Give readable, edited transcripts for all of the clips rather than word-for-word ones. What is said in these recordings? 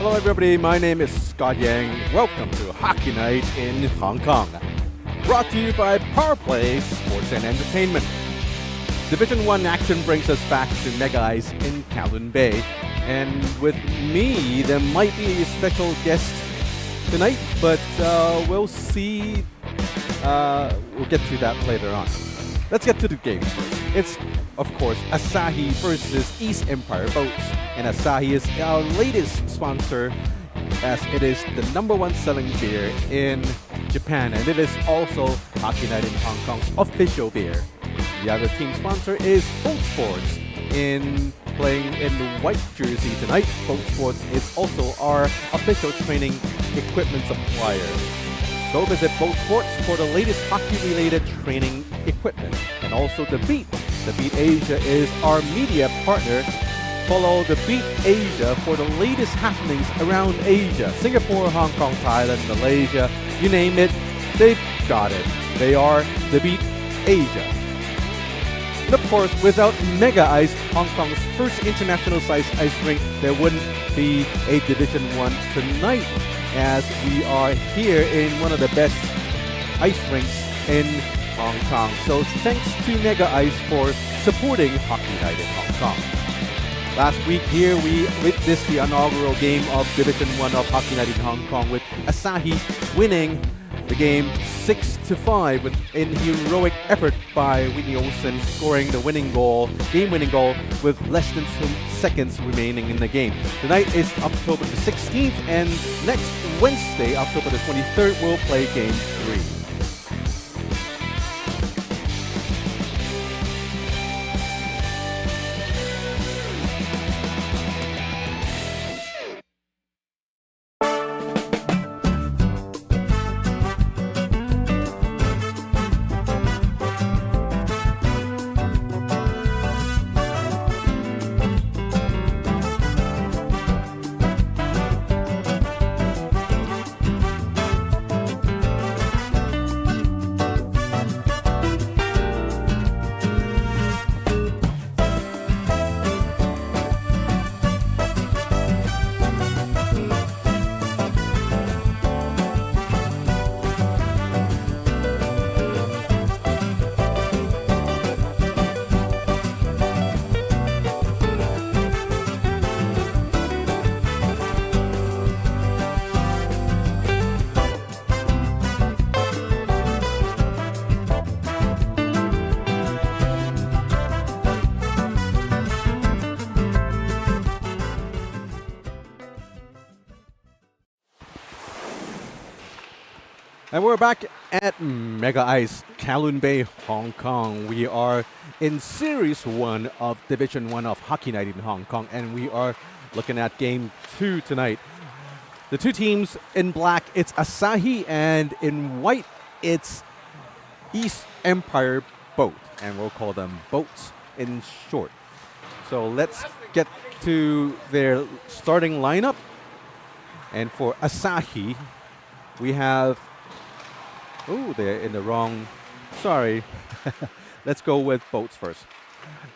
Hello everybody, my name is Scott Yang. Welcome to Hockey Night in Hong Kong. Brought to you by Power Play Sports and Entertainment. Division 1 action brings us back to Mega Ice in Kowloon Bay. And with me, there might be a special guest tonight, but we'll see. We'll get to that later on. Let's get to the game first. It's, of course, Asahi versus East Empire Boats. And Asahi is our latest sponsor, as it is the #1 selling beer in Japan. And it is also Hockey Night in Hong Kong's official beer. The other team sponsor is Boat Sports. In playing in the white jersey tonight, Boat Sports is also our official training equipment supplier. Go visit Boat Sports for the latest hockey-related training equipment. And also The Beat. The Beat Asia is our media partner. Follow The Beat Asia for the latest happenings around Asia. Singapore, Hong Kong, Thailand, Malaysia, you name it, they've got it. They are The Beat Asia. And of course, without Mega Ice, Hong Kong's first international size ice rink, there wouldn't be a Division 1 tonight, as we are here in one of the best ice rinks in Hong Kong. So thanks to Mega Ice for supporting Hockey Night in Hong Kong. Last week here, we witnessed the inaugural game of Division 1 of Hockey Night in Hong Kong, with Asahi winning the game 6-5 with an heroic effort by Whitney Olsen, scoring the game-winning goal with less than 2 seconds remaining in the game. Tonight is October the 16th, and next Wednesday, October the 23rd, we'll play Game 3. And we're back at Mega Ice, Kowloon Bay, Hong Kong. We are in Series 1 of Division 1 of Hockey Night in Hong Kong, and we are looking at Game 2 tonight. The two teams in black, it's Asahi, and in white, it's East Empire Boat, and we'll call them Boats in short. So let's get to their starting lineup. And for Asahi, we have... Oh, they're in the wrong... Sorry. Let's go with Boats first.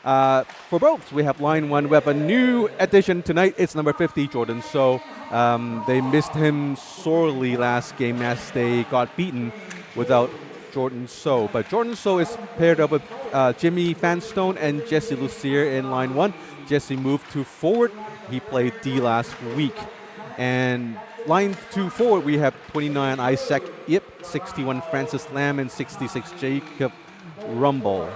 For Boats, we have line 1. We have a new addition tonight. It's number 50, Jordan So. They missed him sorely last game as they got beaten without Jordan So. But Jordan So is paired up with Jimmy Fanstone and Jesse Lucier in line 1. Jesse moved to forward. He played D last week. And line 2 forward, we have 29 Isaac Yip, 61 Francis Lam, and 66 Jacob Rumble.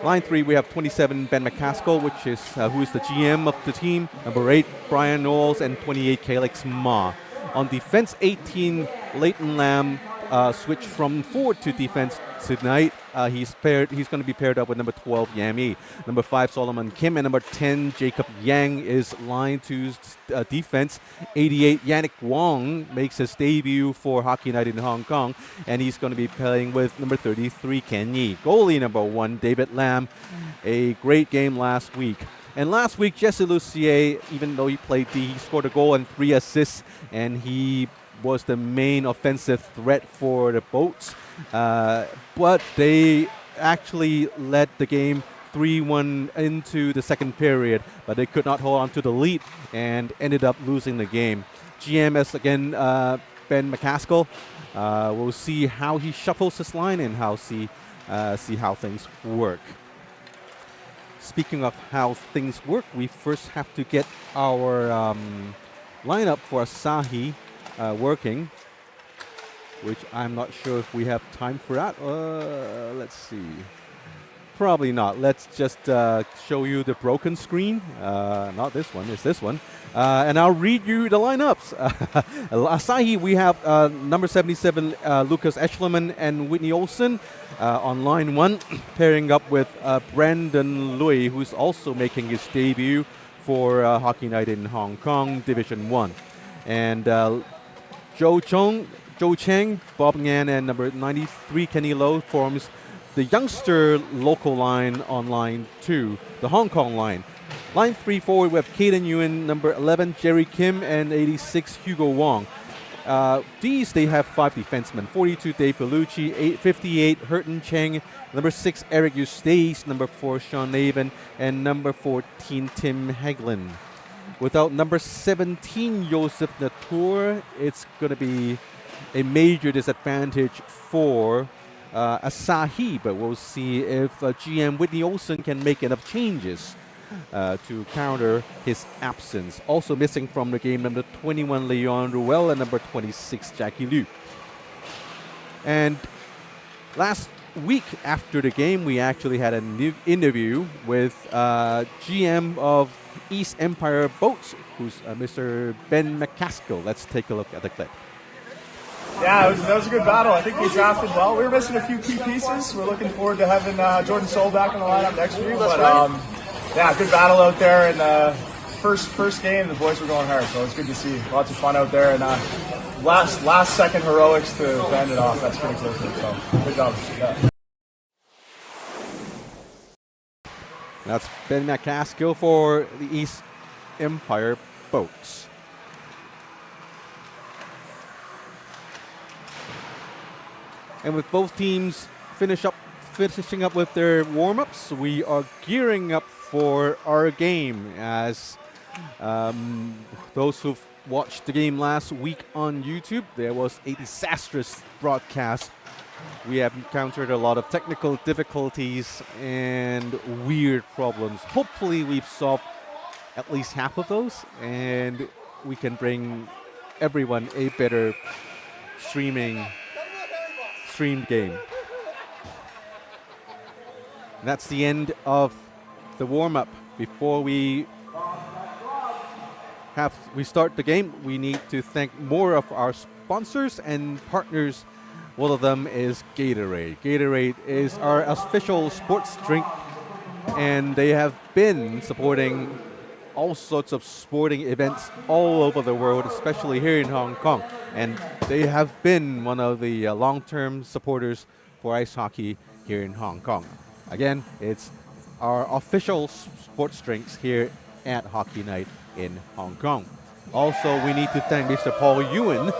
Line 3, we have 27 Ben McCaskill, which is who is the GM of the team. Number 8, Brian Knowles, and 28 Calix Ma. On defense, 18 Leighton Lam switched from forward to defense tonight. He's going to be paired up with number 12 Yami. Number 5 Solomon Kim, and number 10 Jacob Yang is line 2 defense. 88 Yannick Wong makes his debut for Hockey Night in Hong Kong, and he's going to be playing with number 33 Ken Yi. Goalie number 1 David Lam, a great game last week. And last week, Jesse Lucier, even though he played D, he scored a goal and 3 assists, and he was the main offensive threat for the Boats. But they actually led the game 3-1 into the second period, but they could not hold on to the lead and ended up losing the game. GM is again Ben McCaskill. We'll see how he shuffles his line and see how things work. Speaking of how things work, we first have to get our lineup for Asahi working, which I'm not sure if we have time for that. Let's see. Probably not. Let's just show you the broken screen. Not this one, it's this one. And I'll read you the lineups. Asahi, we have number 77, Lucas Eschleman and Whitney Olsen on line 1, pairing up with Brandon Lui, who's also making his debut for Hockey Night in Hong Kong, Division 1. And Joe Cheng, Bob Ngan, and number 93, Kenny Lowe, forms the youngster local line on line 2, the Hong Kong line. Line 3 forward, we have Caden Ewan, number 11, Jerry Kim, and 86, Hugo Wong. These, they have 5 defensemen, 42, Dave Bellucci, 58, Hurton Cheng, number 6, Eric Eustace, number 4, Sean Naven, and number 14, Tim Hagelin. Without number 17, Joseph Latour, it's going to be a major disadvantage for Asahi, but we'll see if GM Whitney Olsen can make enough changes to counter his absence. Also missing from the game, number 21, Leon Ruel, and number 26, Jackie Liu. And last week after the game, we actually had an interview with GM of East Empire Boats, who's Mr. Ben McCaskill. Let's take a look at the clip. Yeah, that was a good battle. I think we drafted well. We were missing a few key pieces. We're looking forward to having Jordan Soule back in the lineup next week. But yeah, good battle out there. And first game, the boys were going hard, so it's good to see. Lots of fun out there. And last second heroics to end it off. That's pretty cool. So good job. Yeah. That's Ben McCaskill for the East Empire Boats. And with both teams finishing up with their warm-ups, we are gearing up for our game. As those who've watched the game last week on YouTube, there was a disastrous broadcast. We have encountered a lot of technical difficulties and weird problems. Hopefully we've solved at least half of those, and we can bring everyone a better streamed game. And that's the end of the warm-up. Before we start the game, we need to thank more of our sponsors and partners. One of them is Gatorade. Gatorade is our official sports drink, and they have been supporting all sorts of sporting events all over the world, especially here in Hong Kong. And they have been one of the long-term supporters for ice hockey here in Hong Kong. Again, it's our official sports drinks here at Hockey Night in Hong Kong. Also, we need to thank Mr. Paul Ewan.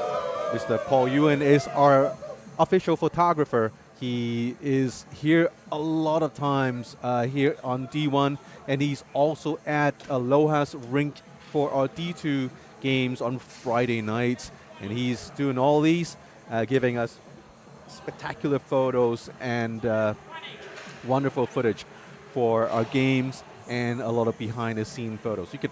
Mr. Paul Ewan is our official photographer. He is here a lot of times here on D1, and he's also at Aloha's rink for our D2 games on Friday nights. And he's doing all these, giving us spectacular photos and wonderful footage for our games and a lot of behind-the-scene photos. You could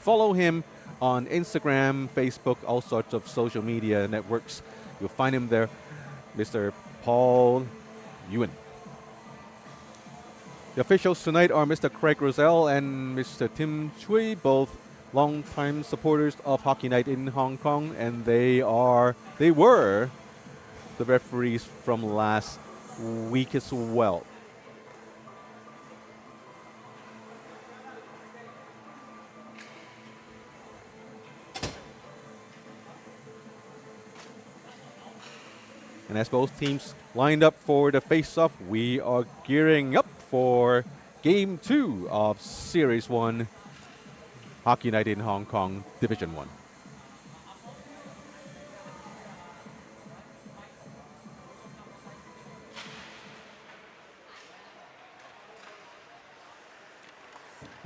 follow him on Instagram, Facebook, all sorts of social media networks. You'll find him there, Mr. Paul Ewan. The officials tonight are Mr. Craig Roselle and Mr. Tim Chui, both long-time supporters of Hockey Night in Hong Kong, and they were the referees from last week as well. And as both teams lined up for the face-off, we are gearing up for Game 2 of Series 1, Hockey Night in Hong Kong, Division 1.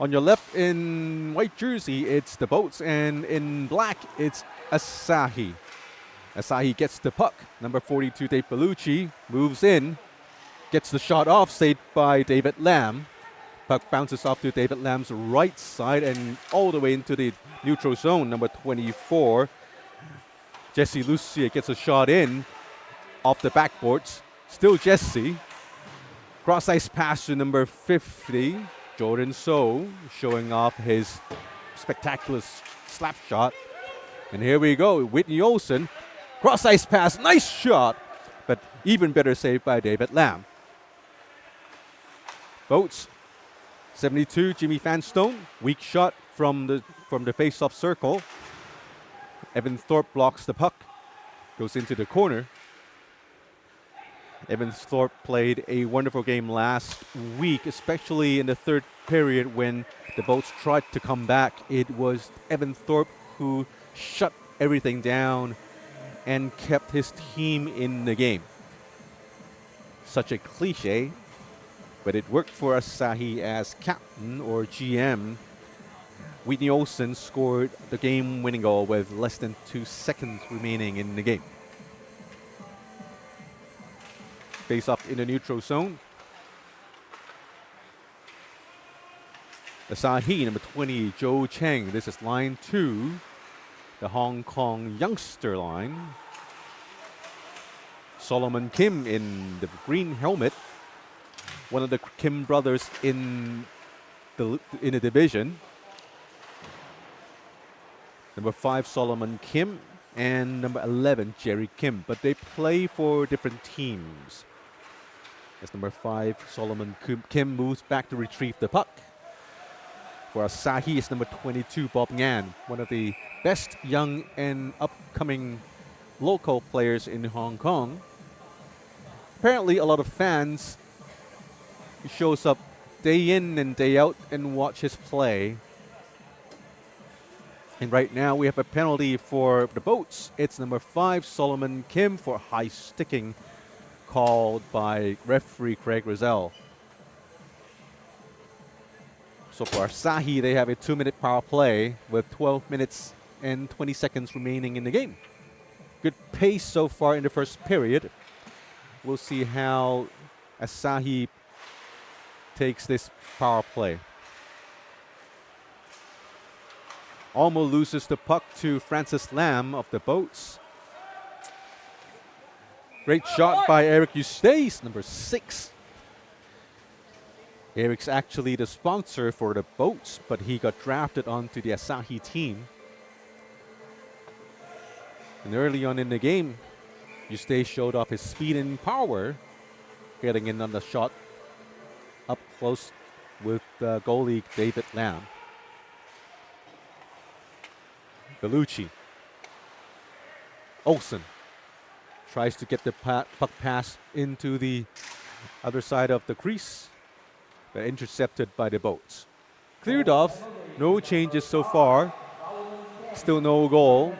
On your left in white jersey, it's the Boats, and in black, it's Asahi. Asahi gets the puck. Number 42, Dave Bellucci, moves in, gets the shot off, saved by David Lam. Puck bounces off to David Lam's right side and all the way into the neutral zone. Number 24, Jesse Lucia gets a shot in off the backboards. Still Jesse. Cross-ice pass to number 50, Jordan So, showing off his spectacular slap shot. And here we go, Whitney Olsen. Cross-ice pass, nice shot, but even better save by David Lam. Boats, 72, Jimmy Fanstone, weak shot from the face-off circle. Evan Thorpe blocks the puck, goes into the corner. Evan Thorpe played a wonderful game last week, especially in the third period when the Boats tried to come back. It was Evan Thorpe who shut everything down and kept his team in the game. Such a cliche, but it worked for Asahi as captain or GM. Whitney Olsen scored the game-winning goal with less than 2 seconds remaining in the game. Face off in the neutral zone. Asahi, number 20, Joe Cheng. This is line 2, the Hong Kong youngster line. Solomon Kim in the green helmet, one of the Kim brothers in the division. Number 5, Solomon Kim, and number 11, Jerry Kim, but they play for different teams. As number 5, Solomon Kim moves back to retrieve the puck. For Asahi, it's number 22, Bob Ngan, one of the best young and upcoming local players in Hong Kong. Apparently, a lot of fans shows up day in and day out and watch his play. And right now, we have a penalty for the Boats. It's number 5, Solomon Kim, for high sticking, called by referee Craig Rozelle. So for Asahi, they have a 2-minute power play with 12 minutes and 20 seconds remaining in the game. Good pace so far in the first period. We'll see how Asahi takes this power play. Almo loses the puck to Francis Lam of the Boats. Great shot by Eric Eustace, number 6. Eric's actually the sponsor for the Boats, but he got drafted onto the Asahi team. And early on in the game, Eustace showed off his speed and power, getting in on the shot up close with goalie David Lam. Bellucci. Olsen tries to get the puck pass into the other side of the crease, but intercepted by the Boats. Cleared off, no changes so far, still no goal.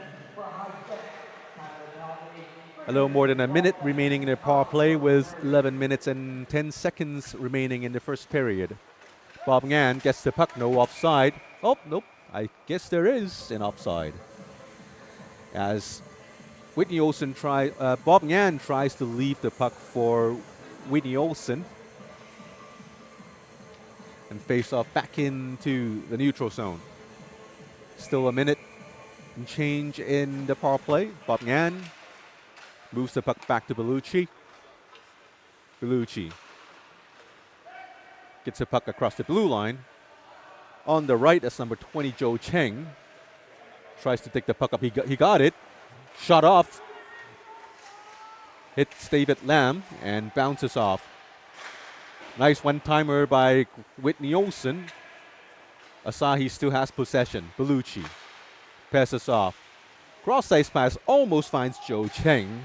A little more than a minute remaining in the power play with 11 minutes and 10 seconds remaining in the first period. Bob Ngan gets the puck, no offside. Oh, nope, I guess there is an offside. As Whitney Olsen Bob Ngan tries to leave the puck for Whitney Olsen and face off back into the neutral zone. Still a minute and change in the power play. Bob Ngan moves the puck back to Bellucci. Bellucci gets the puck across the blue line. On the right, that's number 20, Joe Cheng. Tries to take the puck up. He got it. Shot off. Hits David Lam and bounces off. Nice one-timer by Whitney Olsen. Asahi still has possession. Bellucci passes off. Cross-ice pass almost finds Joe Cheng.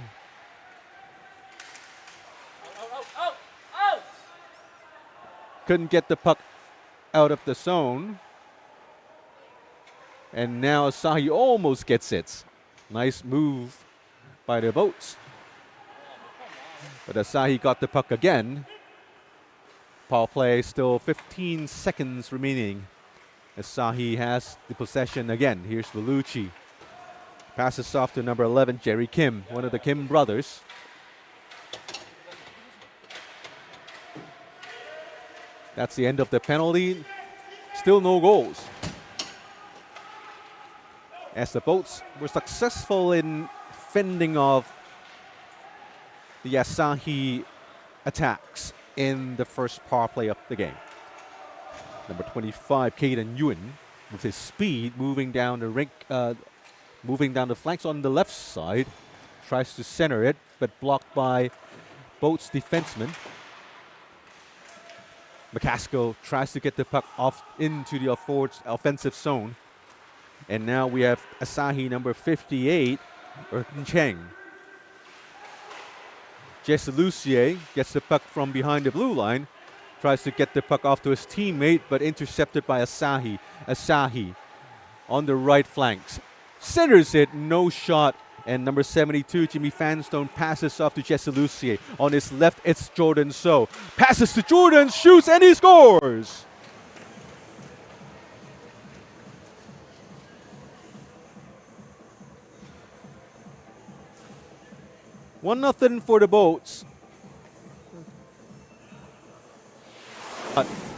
Couldn't get the puck out of the zone. And now Asahi almost gets it. Nice move by the Boats. But Asahi got the puck again. Power play, still 15 seconds remaining Asahi has the possession again. Here's Vellucci. Passes off to number 11, Jerry Kim, one of the Kim brothers. That's the end of the penalty. Still no goals. As the Boats were successful in fending off the Asahi attacks in the first power play of the game. Number 25, Caden Yuen, with his speed, moving down the rink, moving down the flanks on the left side, tries to center it, but blocked by Boats defenseman. McCaskill tries to get the puck off into the offensive zone. And now we have Asahi number 58, Erkin Cheng. Jesse Lucier gets the puck from behind the blue line, tries to get the puck off to his teammate, but intercepted by Asahi. Asahi on the right flanks. Centers it, no shot. And number 72, Jimmy Fanstone, passes off to Jesse Lucier. On his left, it's Jordan So. Passes to Jordan, shoots, and he scores! One nothing for the Boats.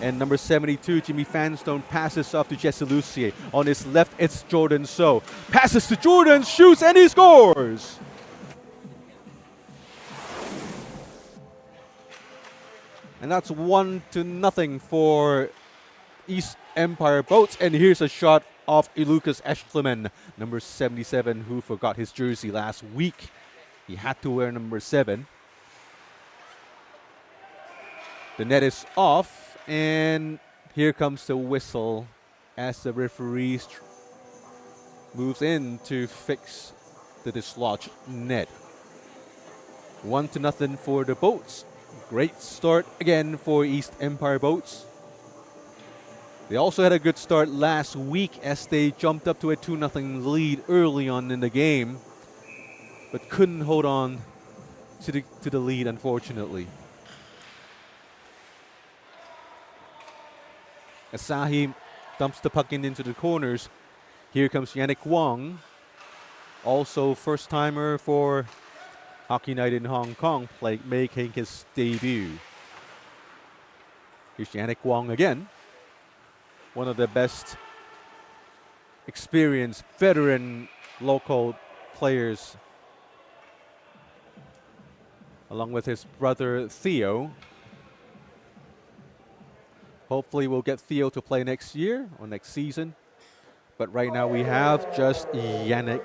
And number 72, Jimmy Fanstone, passes off to Jesse Lucier. On his left, it's Jordan So. Passes to Jordan, shoots, and he scores! And that's 1-0 for East Empire Boats. And here's a shot off Lucas Eschleman, number 77, who forgot his jersey last week. He had to wear number 7. The net is off. And here comes the whistle as the referee moves in to fix the dislodged net. 1-0 for the Boats. Great start again for East Empire Boats. They also had a good start last week as they jumped up to a 2-0 lead early on in the game, but couldn't hold on to the lead, unfortunately. Asahi dumps the puck into the corners. Here comes Yannick Wong, also first-timer for Hockey Night in Hong Kong, making his debut. Here's Yannick Wong again, one of the best experienced veteran local players, along with his brother Theo. Hopefully we'll get Theo to play next year or next season. But right now we have just Yannick.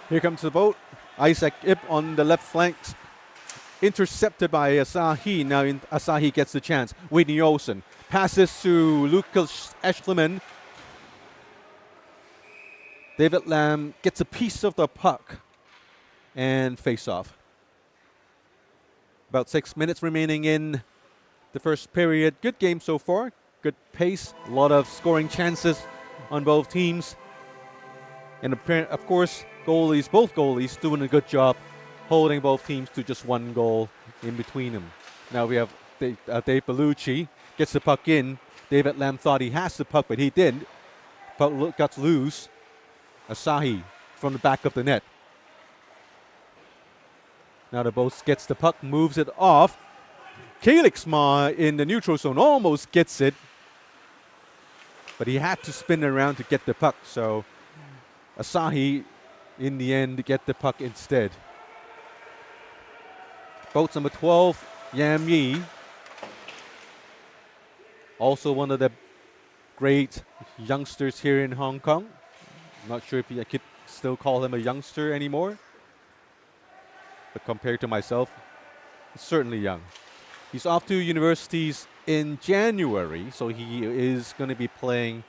Here comes the Boat. Isaac Ip on the left flanks. Intercepted by Asahi. Now Asahi gets the chance. Whitney Olsen passes to Lucas Eschleman. David Lam gets a piece of the puck and face off. About 6 minutes remaining in the first period. Good game so far. Good pace. A lot of scoring chances on both teams. And of course, both goalies doing a good job holding both teams to just one goal in between them. Now we have Dave Bellucci gets the puck in. David Lam thought he has the puck, but he didn't. Puck got loose. Asahi from the back of the net. Now the Boats gets the puck, moves it off. Kalixma in the neutral zone almost gets it, but he had to spin around to get the puck. So Asahi, in the end, get the puck instead. Boats number 12, Yam Yi. Also one of the great youngsters here in Hong Kong. I'm not sure if I could still call him a youngster anymore. But compared to myself, he's certainly young. He's off to universities in January, so he is going to be playing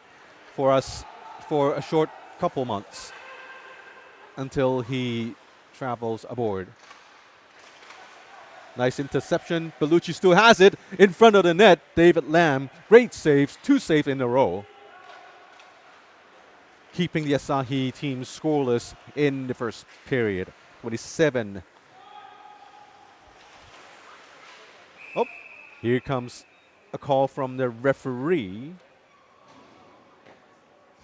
for us for a short couple months until he travels aboard. Nice interception. Bellucci still has it in front of the net. David Lam, great saves, 2 saves in a row, keeping the Asahi team scoreless in the first period. 27. Oh, here comes a call from the referee.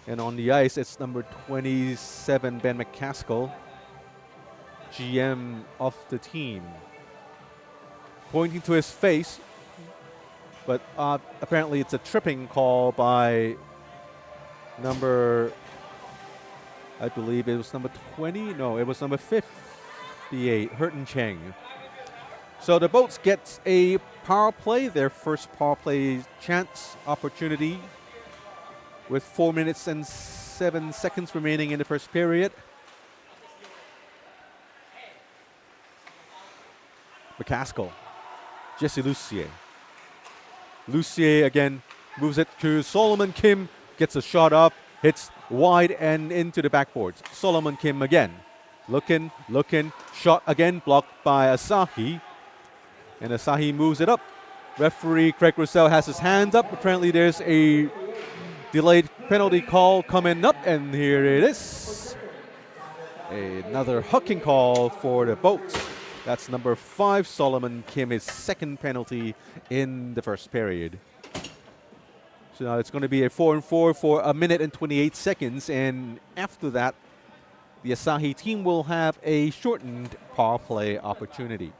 And on the ice, it's number 27, Ben McCaskill, GM of the team, pointing to his face, but apparently it's a tripping call by number, I believe it was number 20? No, it was number 58, Hurton Cheng. So the Boats get a power play, their first power play chance opportunity, with 4 minutes and 7 seconds remaining in the first period. McCaskill, Jesse Lucier. Lucier again moves it to Solomon Kim, gets a shot up, hits wide and into the backboards. Solomon Kim again, looking, shot again, blocked by Asahi. And Asahi moves it up. Referee Craig Russell has his hands up. Apparently there's a delayed penalty call coming up, and here it is. Another hucking call for the Boats. That's number 5, Solomon Kim, his second penalty in the first period. So now it's going to be a 4-4 for a minute and 28 seconds, and after that, the Asahi team will have a shortened power play opportunity.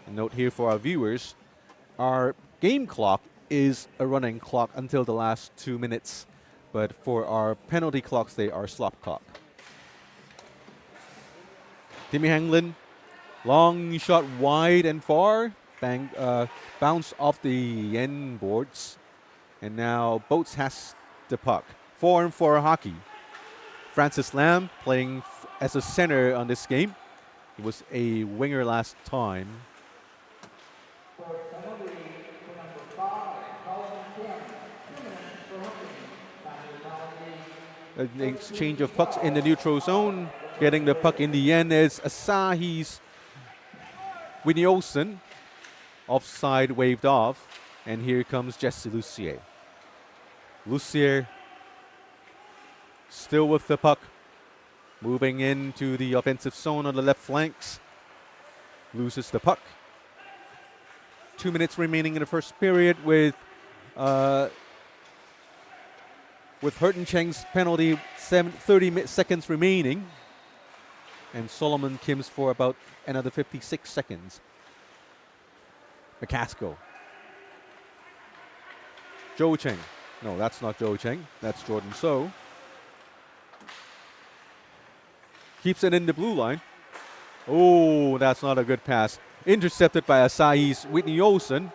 A note here for our viewers, our game clock is a running clock until the last 2 minutes, but for our penalty clocks, they are slop clock. Timmy Hanglin, long shot wide and far, bounce off the end boards, and now Boats has the puck. 4-4 hockey. Francis Lam playing as a center on this game. He was a winger last time. An exchange of pucks in the neutral zone. Getting the puck in the end is Asahi's Whitney Olsen. Offside waved off. And here comes Jesse Lucier. Lucier still with the puck. Moving into the offensive zone on the left flanks. Loses the puck. 2 minutes remaining in the first period with Hurton Cheng's penalty, 30 seconds remaining. And Solomon Kim's for about another 56 seconds. McCaskill. Joe Cheng. No, that's not Joe Cheng. That's Jordan So. Keeps it in the blue line. Oh, that's not a good pass. Intercepted by Asahi's Whitney Olsen.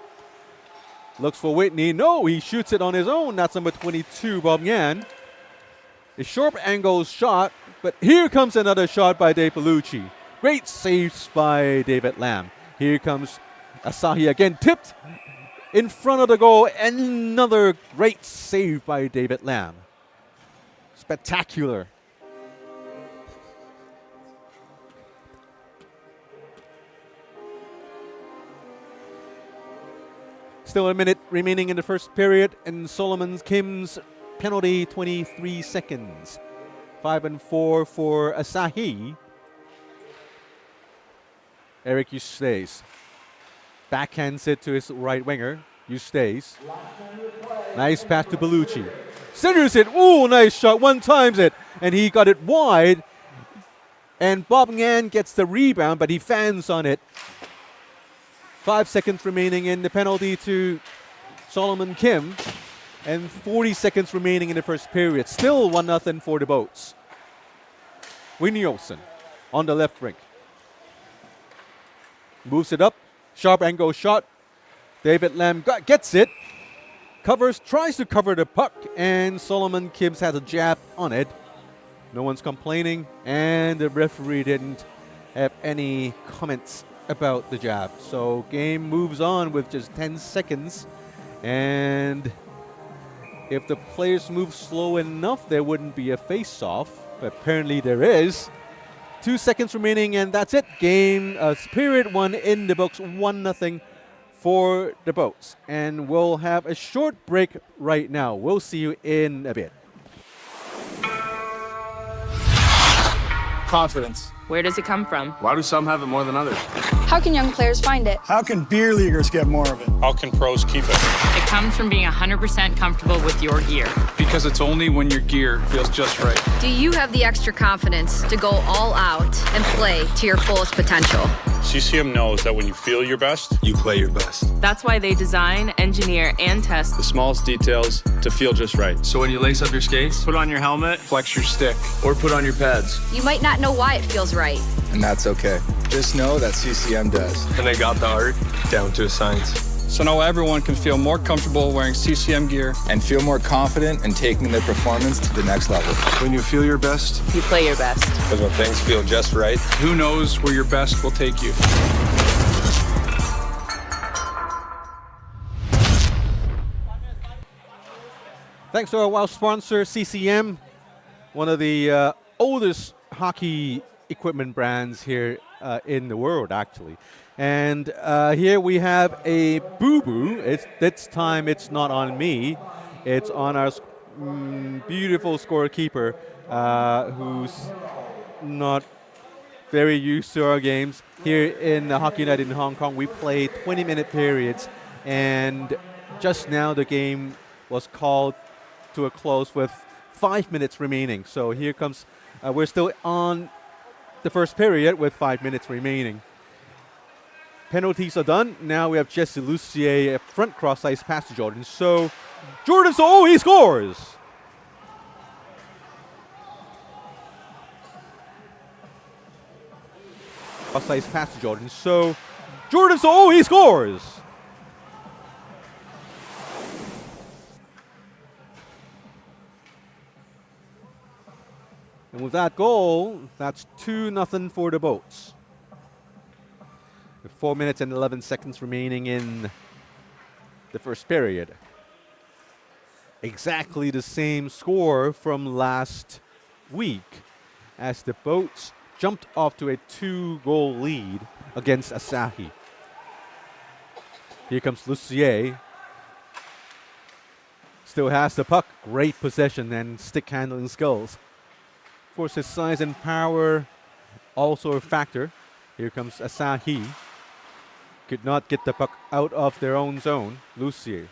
Looks for Whitney. No, he shoots it on his own. That's number 22, Bob Yan. A sharp angle shot, but here comes another shot by Dave Bellucci. Great saves by David Lam. Here comes Asahi again, tipped in front of the goal. Another great save by David Lam. Spectacular. Still a minute remaining in the first period, and Solomon Kim's penalty, 23 seconds. 5-4 for Asahi. Eric Eustace backhands it to his right winger. Eustace. Nice pass to Bellucci. Centers it. Ooh, nice shot. One times it. And he got it wide. And Bob Ngan gets the rebound, but he fans on it. 5 seconds remaining in the penalty to Solomon Kim. And 40 seconds remaining in the first period. Still 1-0 for the Boats. Whitney Olsen on the left wing. Moves it up. Sharp angle shot. David Lam gets it. Tries to cover the puck. And Solomon Kim has a jab on it. No one's complaining. And the referee didn't have any comments about the jab. So game moves on with just 10 seconds. And if the players move slow enough, there wouldn't be a face-off. But apparently there is. 2 seconds remaining, and that's it. Game period 1 in the books, 1-0 for the Boats. And we'll have a short break right now. We'll see you in a bit. Confidence. Where does it come from? Why do some have it more than others? How can young players find it? How can beer leaguers get more of it? How can pros keep it? It comes from being 100% comfortable with your gear. Because it's only when your gear feels just right. Do you have the extra confidence to go all out and play to your fullest potential? CCM knows that when you feel your best, You play your best. That's why they design, engineer, and test The smallest details to feel just right. So when you lace up your skates, put on your helmet, flex your stick, or put on your pads. You might not know why it feels right. And that's okay. Just know that CCM does. And they got the art down to a science. So now everyone can feel more comfortable wearing CCM gear. And feel more confident in taking their performance to the next level. When you feel your best, you play your best. Because when things feel just right, who knows where your best will take you? Thanks to our WOW sponsor, CCM, one of the oldest hockey equipment brands here in the world, actually. And here we have a boo-boo. This time it's not on me. It's on our beautiful scorekeeper who's not very used to our games. Here in Hockey Night in Hong Kong, we play 20-minute periods. And just now the game was called to a close with 5 minutes remaining. So here comes, we're still on the first period with 5 minutes remaining. Penalties are done. Now we have Jesse Lucier, a front cross-ice pass to Jordan. So Jordan, he scores! Cross-ice pass to Jordan. So Jordan, he scores! And with that goal, that's 2-0 for the Boats. With 4 minutes and 11 seconds remaining in the first period. Exactly the same score from last week as the Boats jumped off to a 2-goal lead against Asahi. Here comes Lucier. Still has the puck. Great possession and stick handling skills. Of course, his size and power also a factor. Here comes Asahi. Could not get the puck out of their own zone. Lucier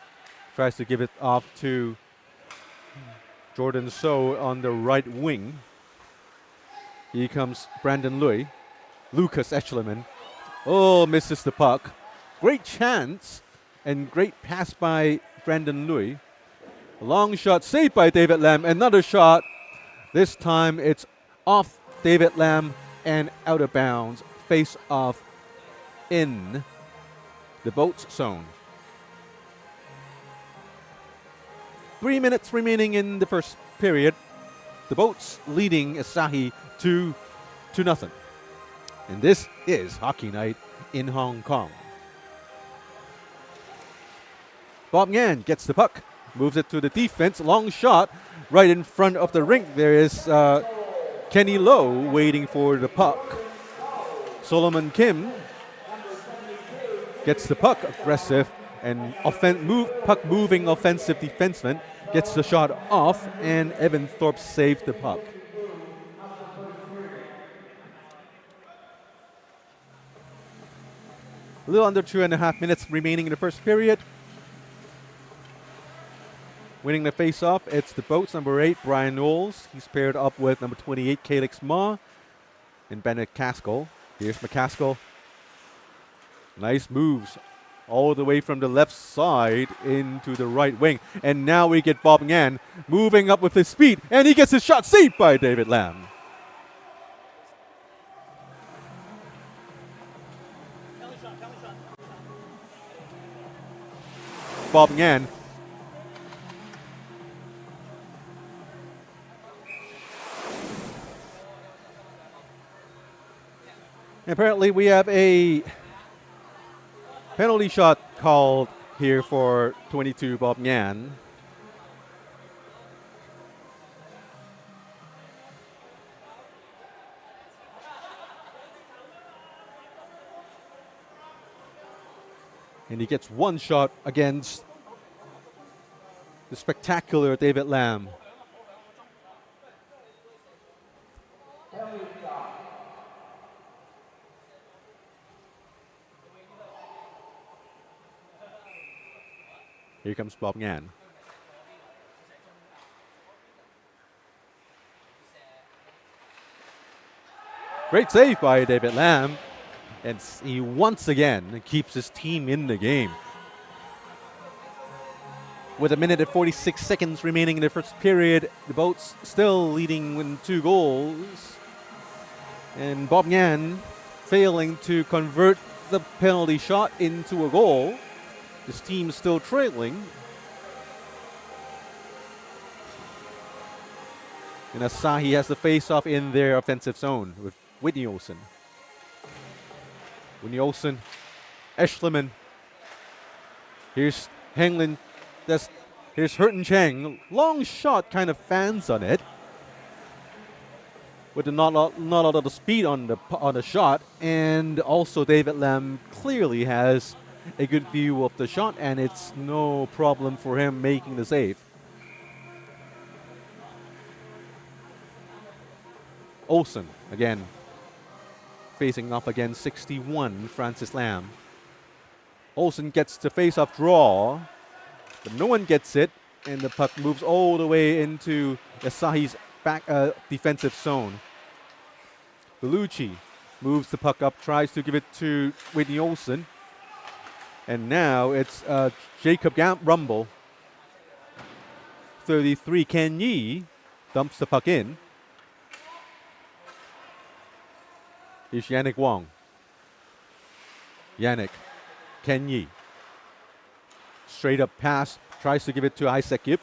tries to give it off to Jordan So on the right wing. Here comes Brandon Lui. Lucas Echelman. Misses the puck. Great chance and great pass by Brandon Lui. Long shot saved by David Lam. Another shot. This time it's off David Lam and out of bounds. Face off in the Boats zone. 3 minutes remaining in the first period. The Boats leading Asahi 2-0. And this is Hockey Night in Hong Kong. Bob Ngan gets the puck, moves it to the defense, long shot right in front of the rink. There is Kenny Lowe waiting for the puck. Solomon Kim gets the puck, aggressive and puck moving offensive defenseman, gets the shot off, and Evan Thorpe saves the puck. A little under 2.5 minutes remaining in the first period. Winning the face-off, it's the Boats, number 8, Brian Knowles. He's paired up with number 28, Calix Ma, and Bennett Caskell. Here's McCaskill. Nice moves all the way from the left side into the right wing. And now we get Bob Ngan moving up with his speed, and he gets his shot saved by David Lam. Bob Ngan. Apparently we have a penalty shot called here for 22 Bob Ngan. And he gets one shot against the spectacular David Lam. Here comes Bob Ngan. Great save by David Lam. And he once again keeps his team in the game. With 1 minute and 46 seconds remaining in the first period, the Boats still leading with 2 goals. And Bob Ngan failing to convert the penalty shot into a goal. His team still trailing. And Asahi has the face-off in their offensive zone with Whitney Olsen. Whitney Olsen, Eschleman. Here's Hanglin. Here's Hurton Chang. Long shot, kind of fans on it. With not a lot of speed on the shot. And also David Lam clearly has a good view of the shot, and it's no problem for him making the save. Olsen again facing off against 61 Francis Lam. Olsen gets the face-off draw, but no one gets it, and the puck moves all the way into Asahi's back defensive zone. Bellucci moves the puck up, tries to give it to Whitney Olsen. And now it's Jacob Rumble. 33, Ken Yi dumps the puck in. Here's Yannick Wong. Yannick, Ken Yi. Straight up pass, tries to give it to Isaac Yip.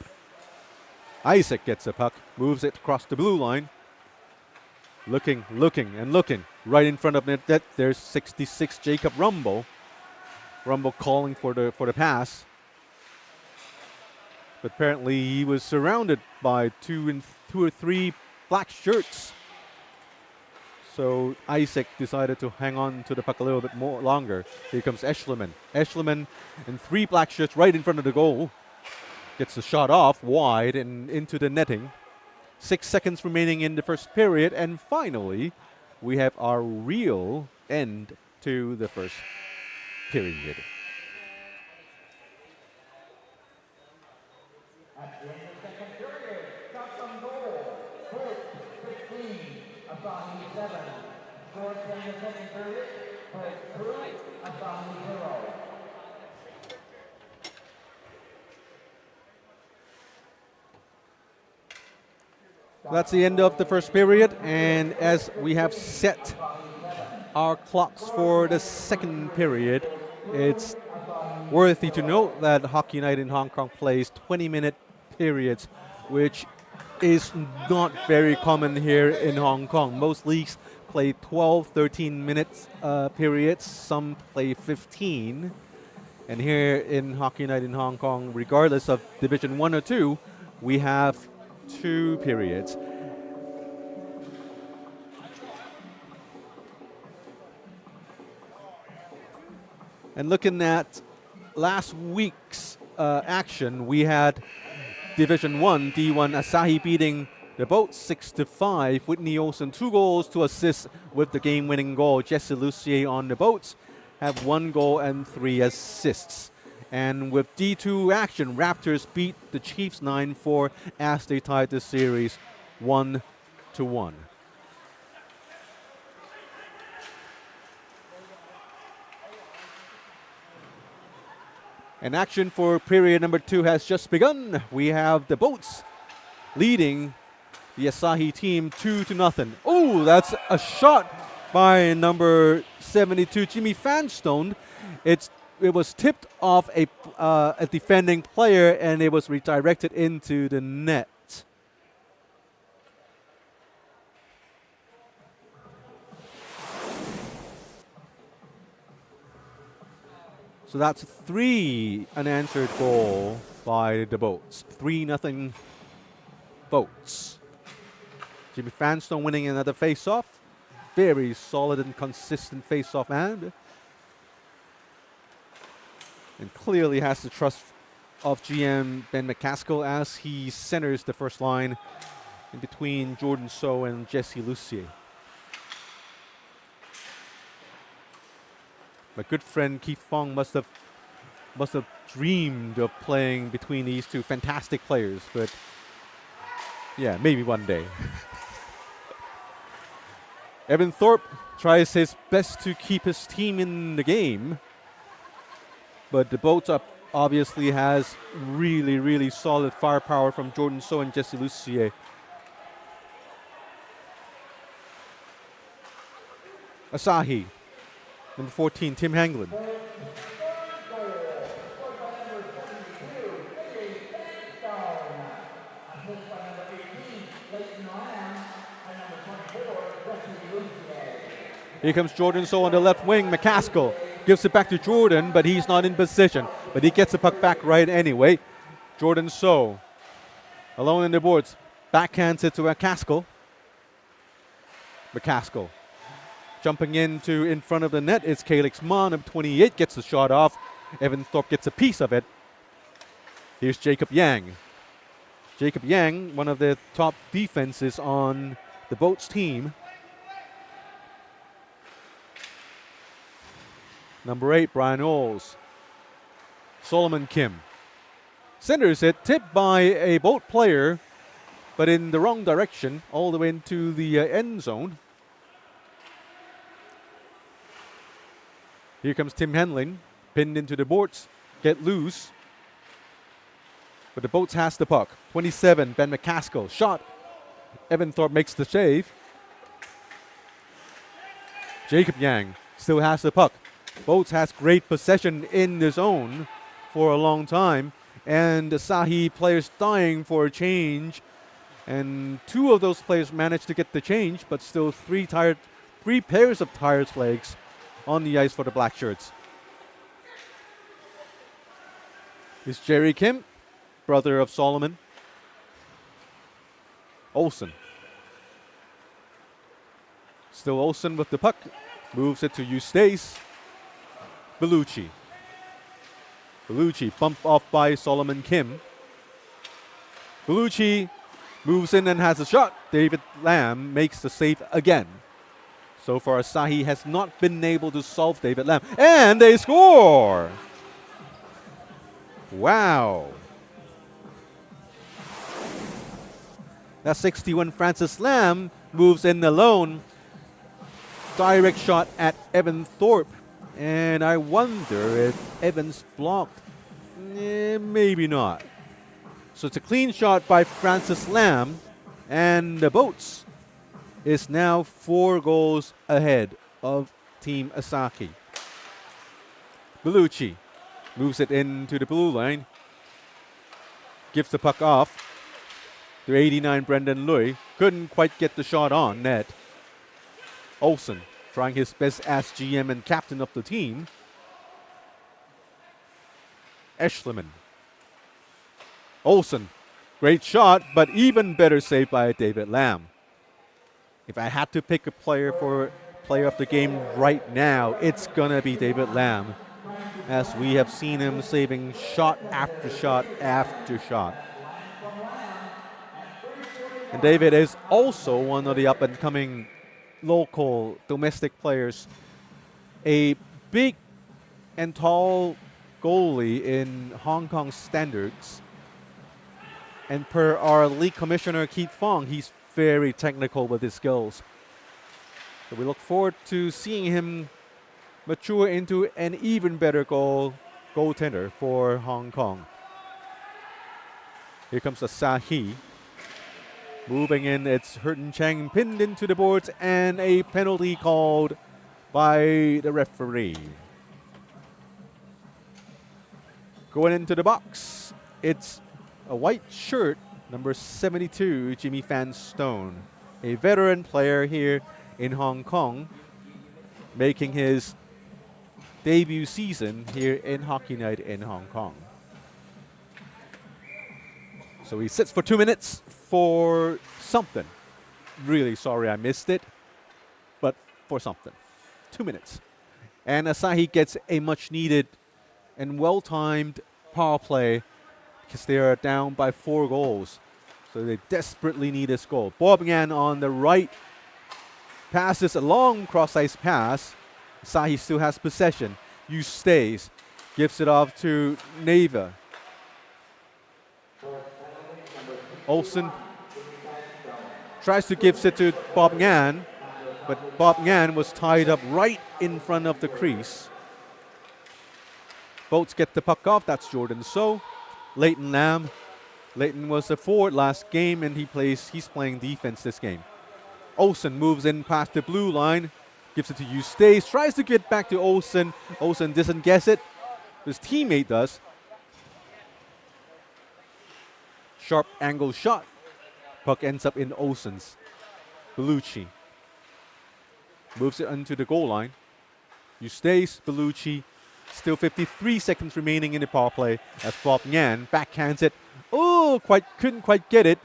Isaac gets the puck, moves it across the blue line. Looking. Right in front of net, there's 66, Jacob Rumble. Rumble calling for the pass. But apparently he was surrounded by two or three black shirts. So Isaac decided to hang on to the puck a little bit more longer. Here comes Eschleman. Eschleman and 3 black shirts right in front of the goal. Gets the shot off wide and into the netting. 6 seconds remaining in the first period. And finally, we have our real end to the first period. At the end of the second period, shots on goal. Perth 15, Asahi 7. Scores in the second period, Perth 3, Asahi 0. That's the end of the first period, and as we have set our clocks for the second period, it's worthy to note that Hockey Night in Hong Kong plays 20-minute periods, which is not very common here in Hong Kong. Most leagues play 12, 13 minutes periods, some play 15. And here in Hockey Night in Hong Kong, regardless of Division 1 or 2, we have 2 periods. And looking at last week's action, we had Division 1, D1 Asahi beating the Boats 6-5. Whitney Olsen 2 goals, 2 assists with the game-winning goal. Jesse Lucier on the Boats have 1 goal and 3 assists. And with D2 action, Raptors beat the Chiefs 9-4 as they tied the series 1-1. And action for period number 2 has just begun. We have the Boats leading the Asahi team 2-0. Oh, that's a shot by number 72, Jimmy Fanstone. It was tipped off a defending player, and it was redirected into the net. So that's 3 unanswered goal by the Boats. 3-0 Boats. Jimmy Fanstone winning another face-off. Very solid and consistent face-off hand. And clearly has the trust of GM Ben McCaskill as he centers the first line in between Jordan So and Jesse Lussier. My good friend Keith Fong must have dreamed of playing between these two fantastic players, but yeah, maybe one day. Evan Thorpe tries his best to keep his team in the game, but the Boats up obviously has really, really solid firepower from Jordan So and Jesse Lussier. Asahi, number 14, Tim Hanglin. Here comes Jordan So on the left wing. McCaskill gives it back to Jordan, but he's not in position. But he gets the puck back right anyway. Jordan So, alone in the boards, backhands it to McCaskill. McCaskill jumping in front of the net. It's Calix Ma, number 28, gets the shot off. Evan Thorpe gets a piece of it. Here's Jacob Yang. Jacob Yang, one of the top defenses on the Boats team. Number 8, Brian Oles. Solomon Kim centers it, tipped by a Boat player, but in the wrong direction, all the way into the end zone. Here comes Tim Henlin, pinned into the boards, get loose. But the Boats has the puck. 27, Ben McCaskill, shot. Evan Thorpe makes the save. Jacob Yang still has the puck. Boats has great possession in the zone for a long time, and Asahi players dying for a change, and two of those players managed to get the change, but still three pairs of tired legs on the ice for the Black Shirts. Is Jerry Kim, brother of Solomon. Olsen. Still Olsen with the puck, moves it to Eustace. Bellucci. Bellucci bumped off by Solomon Kim. Bellucci moves in and has a shot. David Lamb makes the save again. So far, Asahi has not been able to solve David Lamb. And they score! Wow. That's 61. Francis Lamb moves in alone. Direct shot at Evan Thorpe. And I wonder if Evans blocked. Maybe not. So it's a clean shot by Francis Lamb. And the Boats is now 4 goals ahead of Team Asahi. Bellucci moves it into the blue line. Gives the puck off to 89 Brendan Lui. Couldn't quite get the shot on net. Olsen trying his best as GM and captain of the team. Eschliman. Olsen, great shot, but even better save by David Lamb. If I had to pick a player for player of the game right now, it's gonna be David Lamb, as we have seen him saving shot after shot after shot. And David is also one of the up-and-coming local domestic players, a big and tall goalie in Hong Kong standards. And per our league commissioner, Keith Fong, he's very technical with his skills. So we look forward to seeing him mature into an even better goaltender for Hong Kong. Here comes Asahi. Moving in, it's Hurton Chang pinned into the boards, and a penalty called by the referee. Going into the box, it's a white shirt, number 72, Jimmy Fan Stone, a veteran player here in Hong Kong, making his debut season here in Hockey Night in Hong Kong. So he sits for 2 minutes for something. Really sorry I missed it, but for something. 2 minutes. And Asahi gets a much needed and well-timed power play because they are down by 4 goals. So they desperately need this goal. Bob Ngan on the right passes a long cross-ice pass. Asahi still has possession. Yu stays. Gives it off to Neva. Olsen tries to give it to Bob Ngan, but Bob Ngan was tied up right in front of the crease. Boats get the puck off. That's Jordan So. Leighton Lam. Leighton was a forward last game, and he's playing defense this game. Olsen moves in past the blue line. Gives it to Eustace. Tries to get back to Olsen. Olsen doesn't guess it. His teammate does. Sharp angle shot. Puck ends up in Olsen's. Bellucci moves it onto the goal line. Eustace, Bellucci. Still 53 seconds remaining in the power play as Bob Ngan backhands it. Oh, couldn't quite get it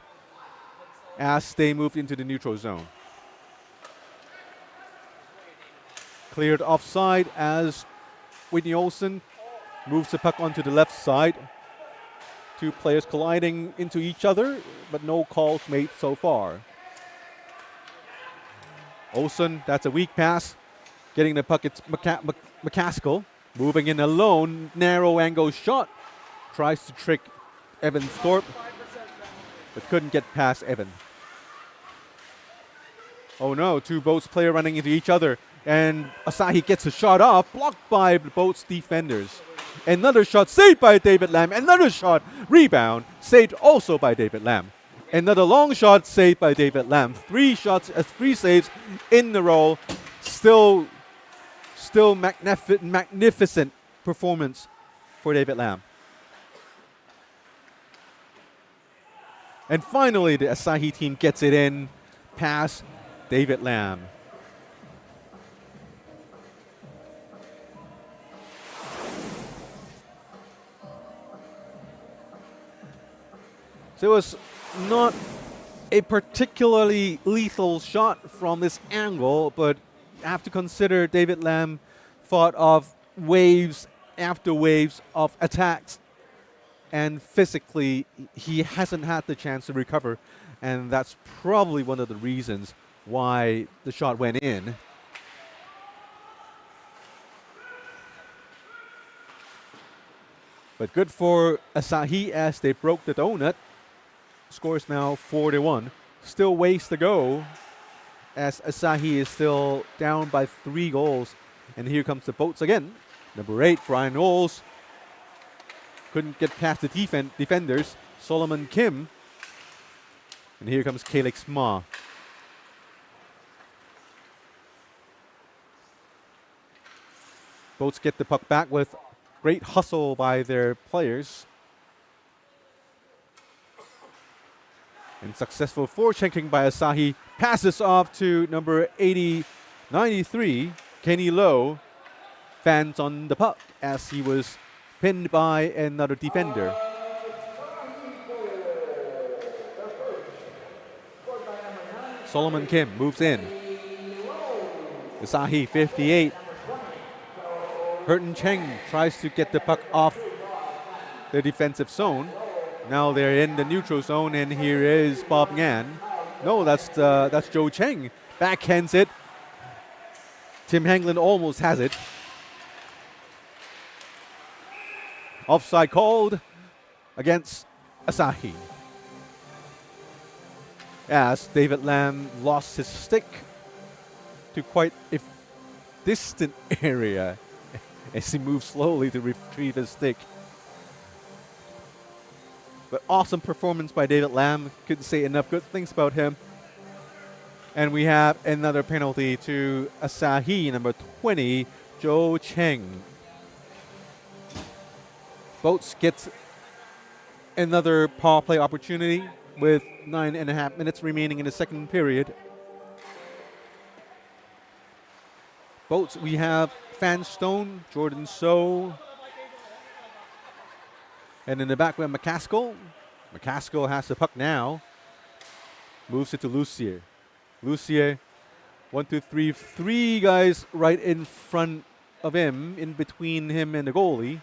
as they moved into the neutral zone. Cleared offside as Whitney Olsen moves the puck onto the left side. 2 players colliding into each other, but no calls made so far. Olsen, that's a weak pass. Getting the puck, it's McCaskill. Moving in alone, narrow angle shot. Tries to trick Evan Thorpe, but couldn't get past Evan. Oh no, 2 Boats player running into each other. And Asahi gets a shot off, blocked by the Boats defenders. Another shot saved by David Lam. Another shot, rebound, saved also by David Lam. Another long shot saved by David Lam. 3 shots, 3 saves in a row. Still magnificent performance for David Lam. And finally, the Asahi team gets it in past David Lam. So it was not a particularly lethal shot from this angle, but you have to consider David Lam fought off waves after waves of attacks, and physically he hasn't had the chance to recover, and that's probably one of the reasons why the shot went in. But good for Asahi as they broke the donut. Score is now 4-1. Still ways to go as Asahi is still down by 3 goals. And here comes the Boats again. Number 8, Brian Knowles. Couldn't get past the defenders. Solomon Kim. And here comes Calix Ma. Boats get the puck back with great hustle by their players. And successful forechecking by Asahi. Passes off to number 93, Kenny Lowe. Fans on the puck as he was pinned by another defender. Solomon Kim moves in. Asahi 58. Hurton Cheng tries to get the puck off the defensive zone. Now they're in the neutral zone, and here is Bob Ngan. No, that's Joe Cheng. Backhands it. Tim Hanglin almost has it. Offside called against Asahi. As David Lam lost his stick to quite a distant area as he moves slowly to retrieve his stick. But awesome performance by David Lam. Couldn't say enough good things about him. And we have another penalty to Asahi, number 20, Joe Cheng. Boats gets another power play opportunity with 9.5 minutes remaining in the second period. Boats, we have Fan Stone, Jordan So, and in the back we have McCaskill. McCaskill has the puck now. Moves it to Lucier. Lucier, 1, 2, 3, 3 guys right in front of him, in between him and the goalie.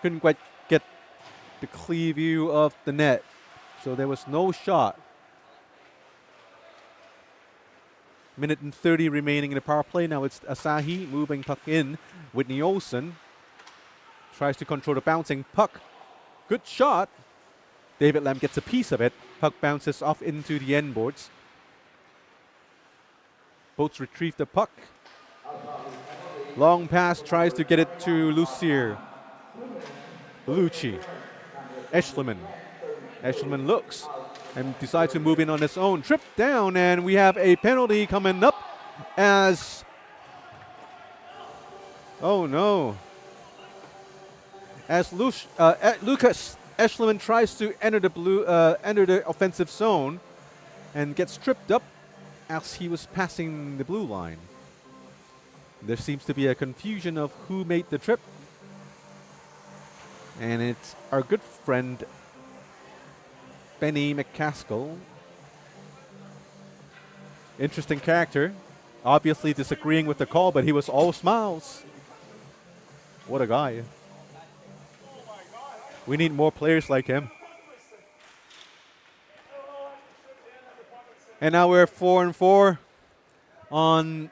couldn't quite get the clear view of the net. So there was no shot. Minute and 30 remaining in the power play. Now it's Asahi moving puck in. Whitney Olsen tries to control the bouncing puck. Good shot. David Lam gets a piece of it. Puck bounces off into the end boards. Boats retrieve the puck. Long pass tries to get it to Lucier. Bellucci. Eschleman. Eschleman looks and decides to move in on his own. Tripped down, and we have a penalty coming up as... Oh no. As Lucas Eschleman tries to enter the offensive zone and gets tripped up as he was passing the blue line. There seems to be a confusion of who made the trip. And it's our good friend Benny McCaskill. Interesting character. Obviously disagreeing with the call, but he was all smiles. What a guy. We need more players like him. And now we're 4-4 on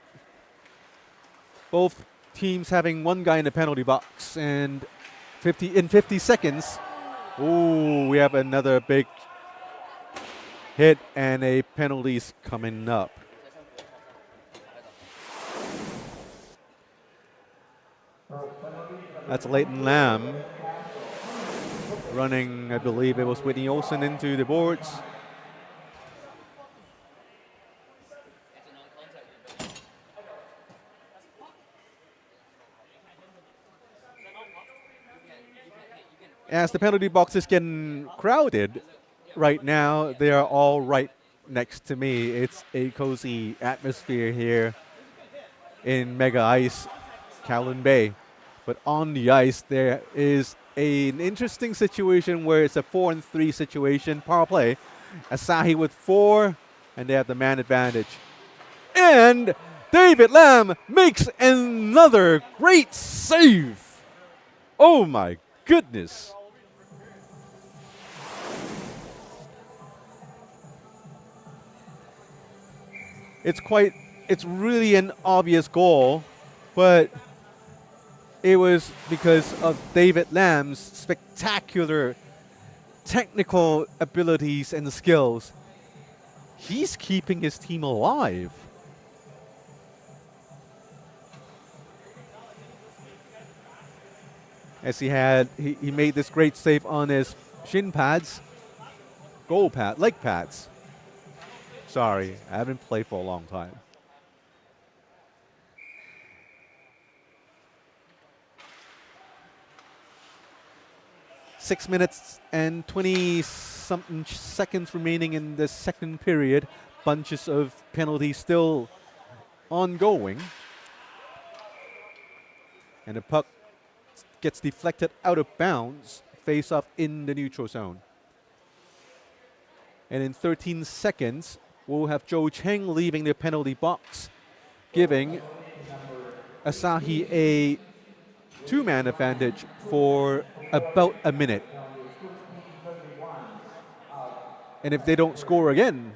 both teams having one guy in the penalty box. And 50 seconds, ooh, we have another big hit and a penalty's coming up. That's Leighton Lamb running, I believe it was Whitney Olsen into the boards. As the penalty box is getting crowded right now, they are all right next to me. It's a cozy atmosphere here in Mega Ice, Kowloon Bay. But on the ice, there is an interesting situation where it's a 4-3 situation, power play. Asahi with 4, and they have the man advantage. And David Lam makes another great save. Oh my goodness. It's really an obvious goal, but it was because of David Lam's spectacular technical abilities and skills. He's keeping his team alive. As he made this great save on his shin pads, leg pads. Sorry, I haven't played for a long time. Six minutes and 20-something seconds remaining in the second period. Bunches of penalties still ongoing. And the puck gets deflected out of bounds. Face off in the neutral zone. And in 13 seconds, we'll have Joe Cheng leaving the penalty box, giving Asahi a 2-man advantage for about a minute. And if they don't score again,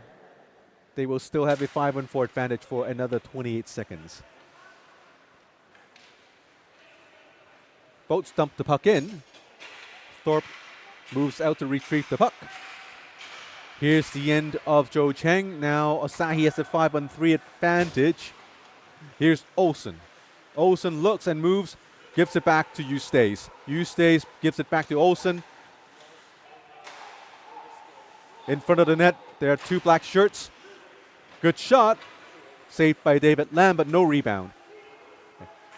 they will still have a 5-4 advantage for another 28 seconds. Boats dump the puck in. Thorpe moves out to retrieve the puck. Here's the end of Joe Cheng. Now Asahi has a 5-3 advantage. Here's Olsen. Olsen looks and moves, gives it back to Eustace. Eustace gives it back to Olsen. In front of the net, there are 2 black shirts. Good shot. Saved by David Lam, but no rebound.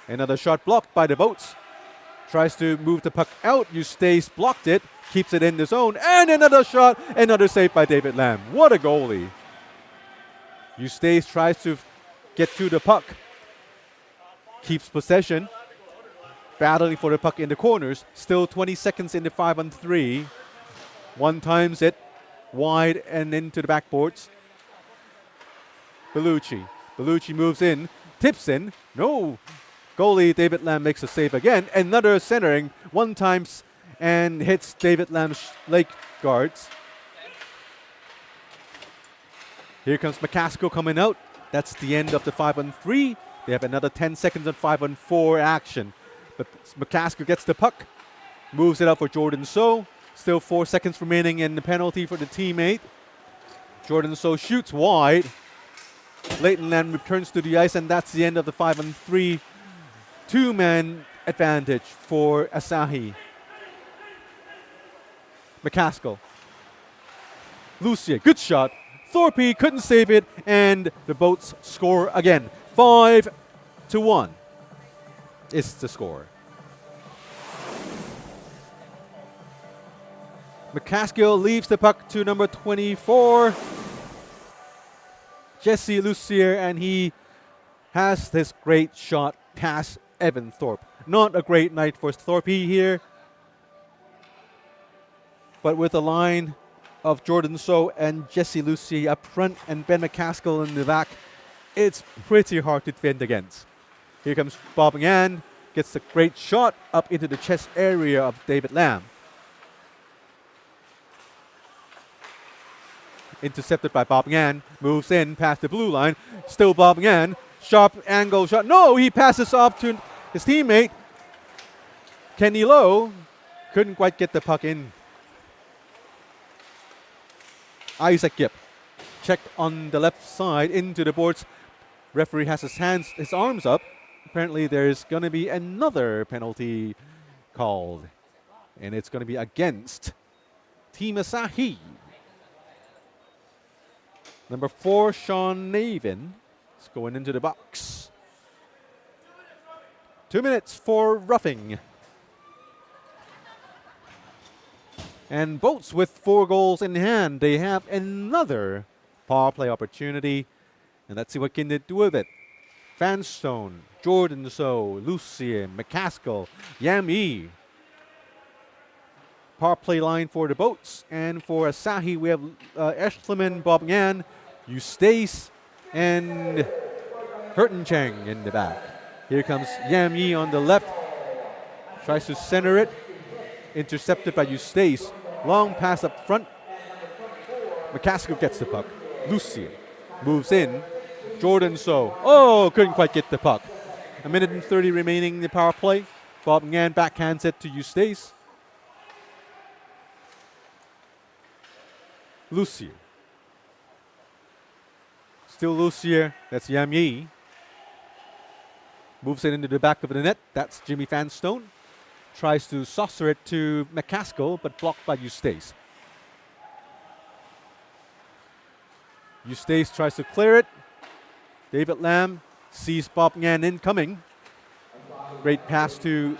Another shot blocked by the Boats. Tries to move the puck out. Eustace blocked it. Keeps it in the zone. And another shot. Another save by David Lam. What a goalie. Eustace tries to get to the puck. Keeps possession. Battling for the puck in the corners. Still 20 seconds in the 5-3. One times it wide and into the backboards. Bellucci. Bellucci moves in. Tips in. No. Goalie David Lam makes a save again. Another centering. One times and hits David Lam's leg guards. Here comes McCaskill coming out. That's the end of the 5-on-3. They have another 10 seconds of 5-on-4 action. But McCaskill gets the puck, moves it out for Jordan So. Still 4 seconds remaining in the penalty for the teammate. Jordan So shoots wide. Leighton Lam returns to the ice, and that's the end of the 5-on-3. Two-man advantage for Asahi. McCaskill. Lucia, good shot. Thorpe couldn't save it, and the Boats score again. 5-1 is the score. McCaskill leaves the puck to number 24, Jesse Lucier, and he has this great shot past Evan Thorpe. Not a great night for Thorpe here, but with a line of Jordan So and Jesse Lucier up front and Ben McCaskill in the back, it's pretty hard to defend against. Here comes Bob Ngan, gets a great shot up into the chest area of David Lam. Intercepted by Bob Ngan, moves in past the blue line. Still Bob Ngan, sharp angle shot. No, he passes off to his teammate. Kenny Lowe couldn't quite get the puck in. Isaac Gipp checked on the left side into the boards. Referee has his arms up. Apparently there's going to be another penalty called, and it's going to be against Team Asahi. Number 4, Sean Navin is going into the box. 2 minutes for roughing. And Boats with 4 goals in hand. They have another power play opportunity. And let's see what can they do with it. Vanstone, Jordan So, Lucien, McCaskill, Yam Yi. Power play line for the Boats. And for Asahi, we have Eschleman, Bob Ngan, Eustace, and Hurton Chang in the back. Here comes Yam Yi on the left. Tries to center it. Intercepted by Eustace. Long pass up front. McCaskill gets the puck. Lucien moves in. Jordan So. Oh, couldn't quite get the puck. 1 minute and 30 remaining in the power play. Bob Ngan backhands it to Eustace. Lucien. Still Lucier. That's Yam Yi. Moves it into the back of the net. That's Jimmy Vanstone. Tries to saucer it to McCaskill, but blocked by Eustace. Eustace tries to clear it. David Lam sees Bob Ngan incoming. Great pass to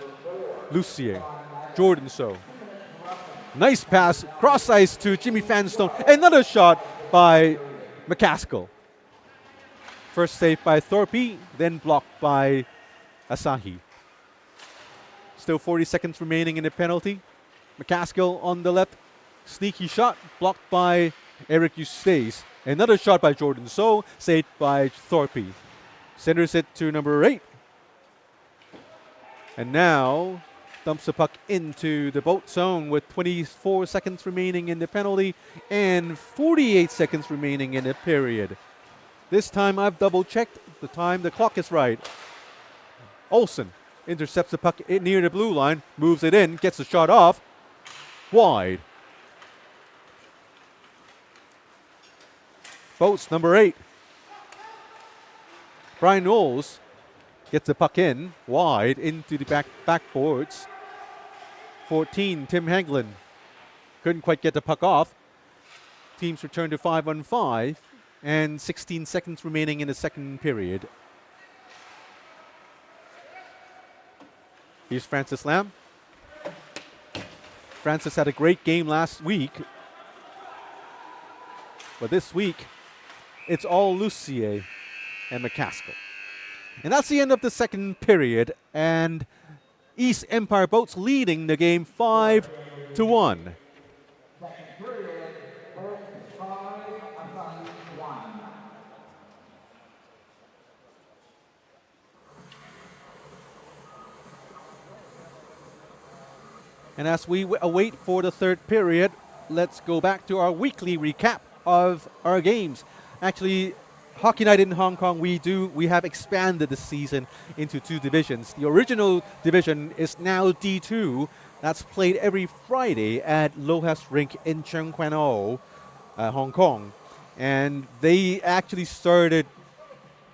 Lucier. Jordan So. Nice pass, cross ice to Jimmy Vanstone. Another shot by McCaskill. First save by Thorpe, then blocked by Asahi. Still 40 seconds remaining in the penalty. McCaskill on the left. Sneaky shot, blocked by Eric Eustace. Another shot by Jordan So, saved by Thorpe. Centers it to number 8. And now dumps the puck into the Boat zone with 24 seconds remaining in the penalty and 48 seconds remaining in the period. This time I've double-checked the time. The clock is right. Olsen intercepts the puck near the blue line, moves it in, gets the shot off. Wide. Boats number 8. Brian Knowles gets the puck in, wide, into the backboards. 14, Tim Hagelin. Couldn't quite get the puck off. Teams return to 5-on-5, and 16 seconds remaining in the second period. Here's Francis Lam. Francis had a great game last week. But this week, it's all Lucier and McCaskill. And that's the end of the second period. And East Empire Boats leading the game 5-1. And as we await for the third period, let's go back to our weekly recap of our games. Actually, Hockey Night in Hong Kong, we have expanded the season into 2 divisions. The original division is now D2. That's played every Friday at Lohas Rink in Tseung Kwan O, Hong Kong. And they actually started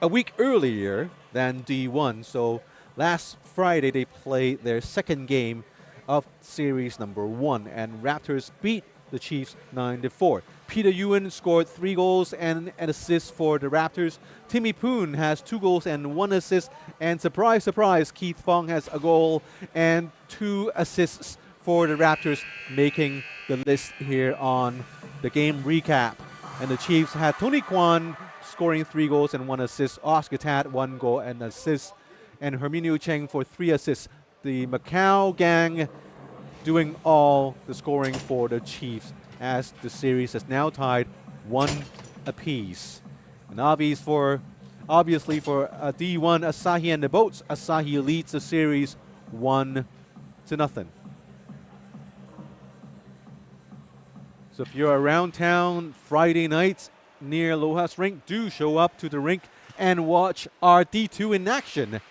a week earlier than D1. So last Friday, they played their second game of series number 1, and Raptors beat the Chiefs 9-4. Peter Ewan scored 3 goals and an assist for the Raptors. Timmy Poon has 2 goals and 1 assist. And surprise, surprise, Keith Fong has a goal and 2 assists for the Raptors, making the list here on the game recap. And the Chiefs had Tony Kwan scoring 3 goals and 1 assist. Oscar Tat, 1 goal and assist. And Herminio Cheng for 3 assists. The Macau gang doing all the scoring for the Chiefs, as the series is now tied 1 apiece. And obviously for D1, Asahi and the Boats, Asahi leads the series 1-0. So if you're around town Friday nights near Lohas Rink, do show up to the rink and watch our D2 in action.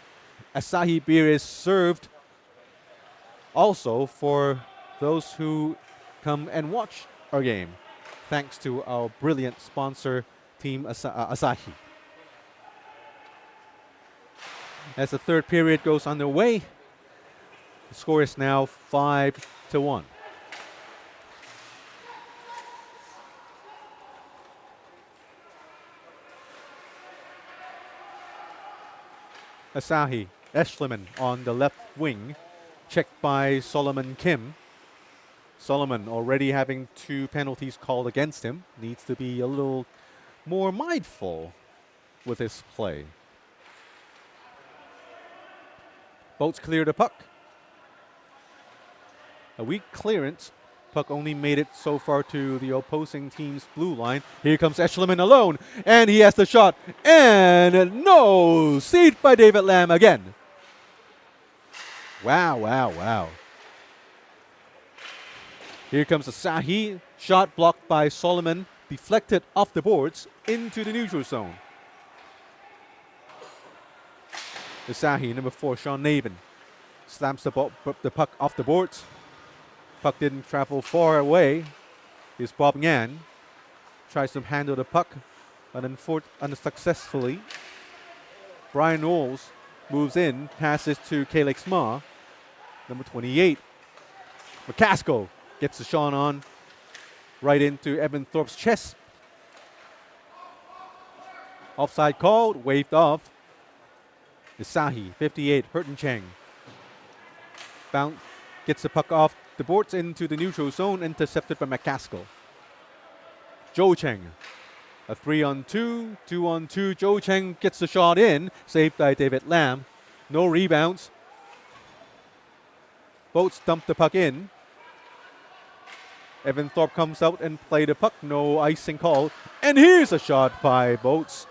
Asahi beer is served also for those who come and watch our game, thanks to our brilliant sponsor, Team Asahi. As the third period goes underway, the score is now 5-1. Asahi, Eschliman on the left wing, checked by Solomon Kim. Solomon already having 2 penalties called against him. Needs to be a little more mindful with his play. Boats clear the puck. A weak clearance. Puck only made it so far to the opposing team's blue line. Here comes Eschliman alone, and he has the shot. And no! Saved by David Lam again. Wow, wow, wow. Here comes Asahi. Shot blocked by Solomon. Deflected off the boards into the neutral zone. Asahi, number 4, Sean Navin, slams the puck off the boards. Puck didn't travel far away. Here's Bob Ngan. Tries to handle the puck, but unsuccessfully. Brian Knowles moves in, passes to Calix Ma. Number 28. McCaskill gets the shot on right into Evan Thorpe's chest. Offside called, waved off. Asahi, 58, Hurton Cheng. Bounce, gets the puck off the boards into the neutral zone, intercepted by McCaskill. Joe Cheng, a 3-on-2, 2-on-2. Joe Cheng gets the shot in, saved by David Lam. No rebounds. Boats dump the puck in. Evan Thorpe comes out and play the puck. No icing called. And here's a shot by Boats.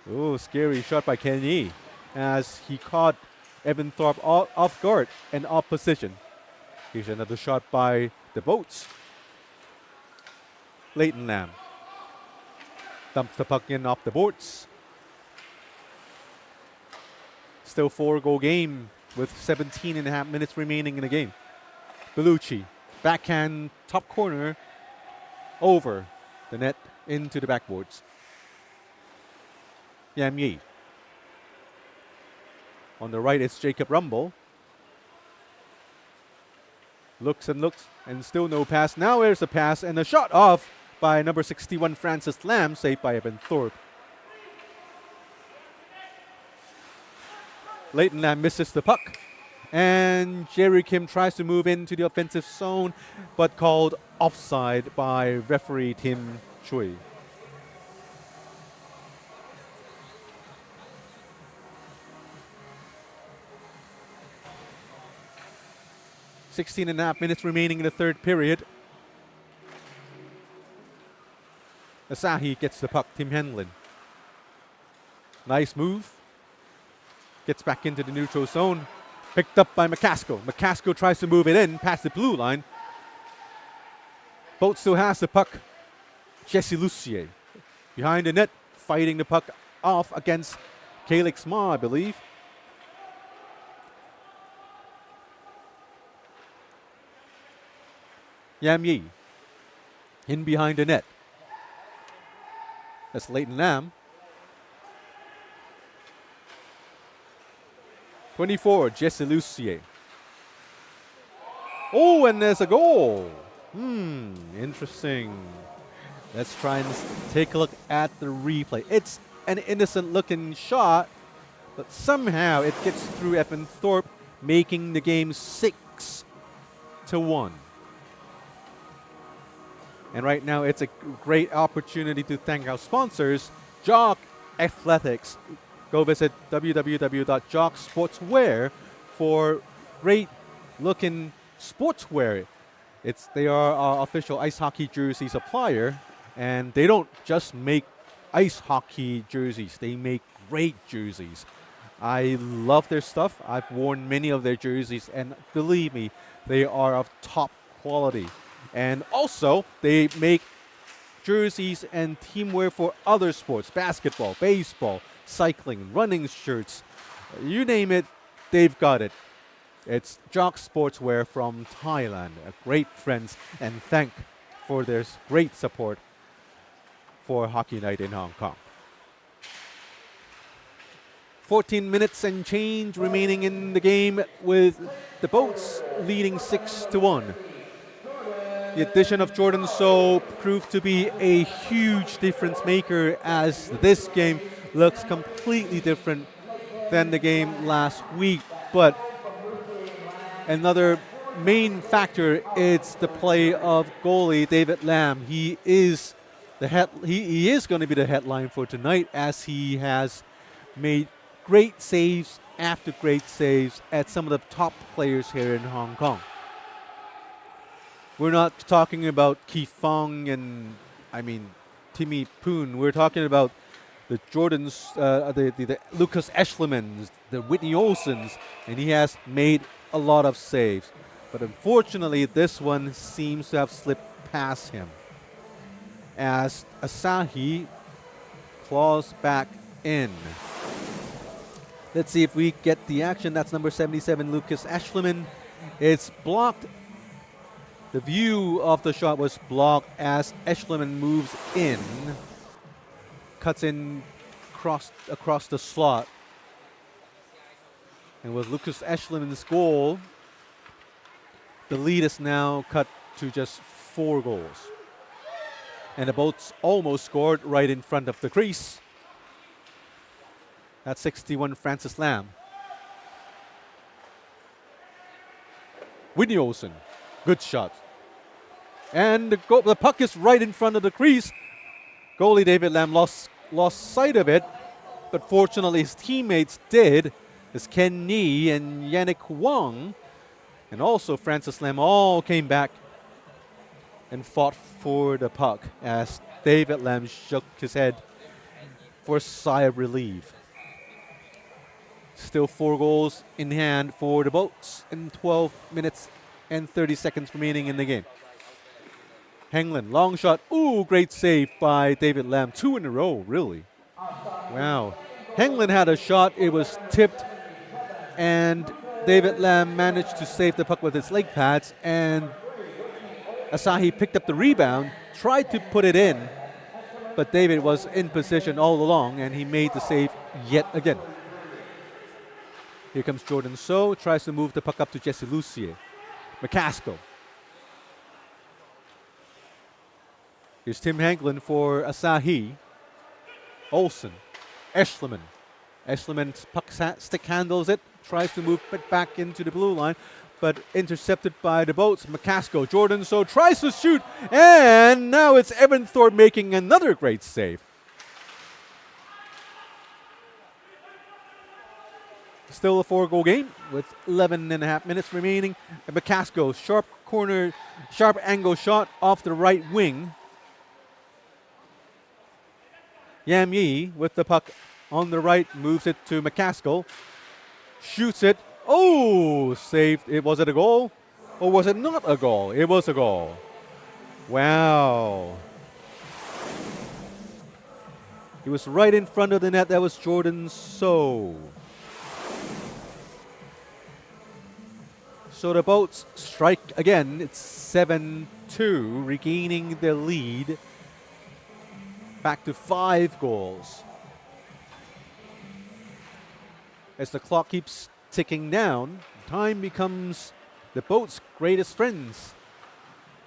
Oh, scary shot by Ken Yee, as he caught Evan Thorpe off guard and off position. Here's another shot by the Boats. Leighton Lam dumps the puck in off the boards. Still 4-goal game with 17.5 minutes remaining in the game. Bellucci, backhand, top corner, over the net, into the backboards. Yam Yi. On the right is Jacob Rumble. Looks and still no pass. Now there's a pass and a shot off by number 61, Francis Lam, saved by Evan Thorpe. Leighton Lam misses the puck, and Jerry Kim tries to move into the offensive zone, but called offside by referee Tim Chui. .5 minutes remaining in the third period. Asahi gets the puck, Tim Henlin. Nice move. Gets back into the neutral zone. Picked up by McCaskill. McCaskill tries to move it in past the blue line. Boat still has the puck. Jesse Lucier behind the net, fighting the puck off against Calix Ma, I believe. Yam Yi in behind the net. That's Leighton Lam. 24, Jesse Lucier. Oh, and there's a goal. Interesting. Let's try and take a look at the replay. It's an innocent looking shot, but somehow it gets through Evan Thorpe, making the game 6-1. And right now it's a great opportunity to thank our sponsors, Jock Athletics. Go visit www.jocksportswear for great looking sportswear. They are our official ice hockey jersey supplier, and they don't just make ice hockey jerseys, they make great jerseys. I love their stuff. I've worn many of their jerseys, and believe me, they are of top quality. And also, they make jerseys and teamwear for other sports, basketball, baseball, cycling, running shirts. You name it, they've got it. It's Jock Sportswear from Thailand, great friends, and thank for their great support for Hockey Night in Hong Kong. 14 minutes and change remaining in the game with the Boats leading 6-1. The addition of Jordan So proved to be a huge difference maker, as this game looks completely different than the game last week. But another main factor is the play of goalie David Lam. He is going to be the headline for tonight, as he has made great saves after great saves at some of the top players here in Hong Kong. We're not talking about Ki Fong and Timmy Poon. We're talking about the Jordans, the Lucas Eschlemans, the Whitney Olsons, and he has made a lot of saves. But unfortunately, this one seems to have slipped past him, as Asahi claws back in. Let's see if we get the action. That's number 77, Lucas Eschleman. It's blocked. The view of the shot was blocked as Eschleman moves in, cuts in across the slot. And with Lucas Eschleman's goal, the lead is now cut to just 4 goals. And the Boats almost scored right in front of the crease. That's 61, Francis Lam. Whitney Olsen, good shot. And the puck is right in front of the crease. Goalie David Lam lost sight of it, but fortunately his teammates did. As Ken Nee and Yannick Wong, and also Francis Lam, all came back and fought for the puck, as David Lam shook his head for a sigh of relief. Still 4 goals in hand for the Boats in 12 minutes and 30 seconds remaining in the game. Henglen, long shot. Ooh, great save by David Lam. 2 in a row, really. Wow. Henglen had a shot. It was tipped, and David Lam managed to save the puck with his leg pads, and Asahi picked up the rebound, tried to put it in, but David was in position all along, and he made the save yet again. Here comes Jordan So, tries to move the puck up to Jesse Lucier. McCaskill. Here's Tim Hanklin for Asahi. Olsen. Eschleman. Eschleman's puck stick handles it, tries to move it back into the blue line, but intercepted by the Boats. McCaskill, Jordan So tries to shoot, and now it's Evan Thorpe making another great save. Still a 4-goal game with 11 and a half minutes remaining. And McCaskill, sharp angle shot off the right wing. Yam Yi with the puck on the right, moves it to McCaskill. Shoots it Oh, saved. Was it a goal? Or was it not a goal? It was a goal. Wow. He was right in front of the net. That was Jordan So. So the Boats strike again. It's 7-2, regaining the lead back to 5 goals. As the clock keeps ticking down, time becomes the Boats' greatest friends,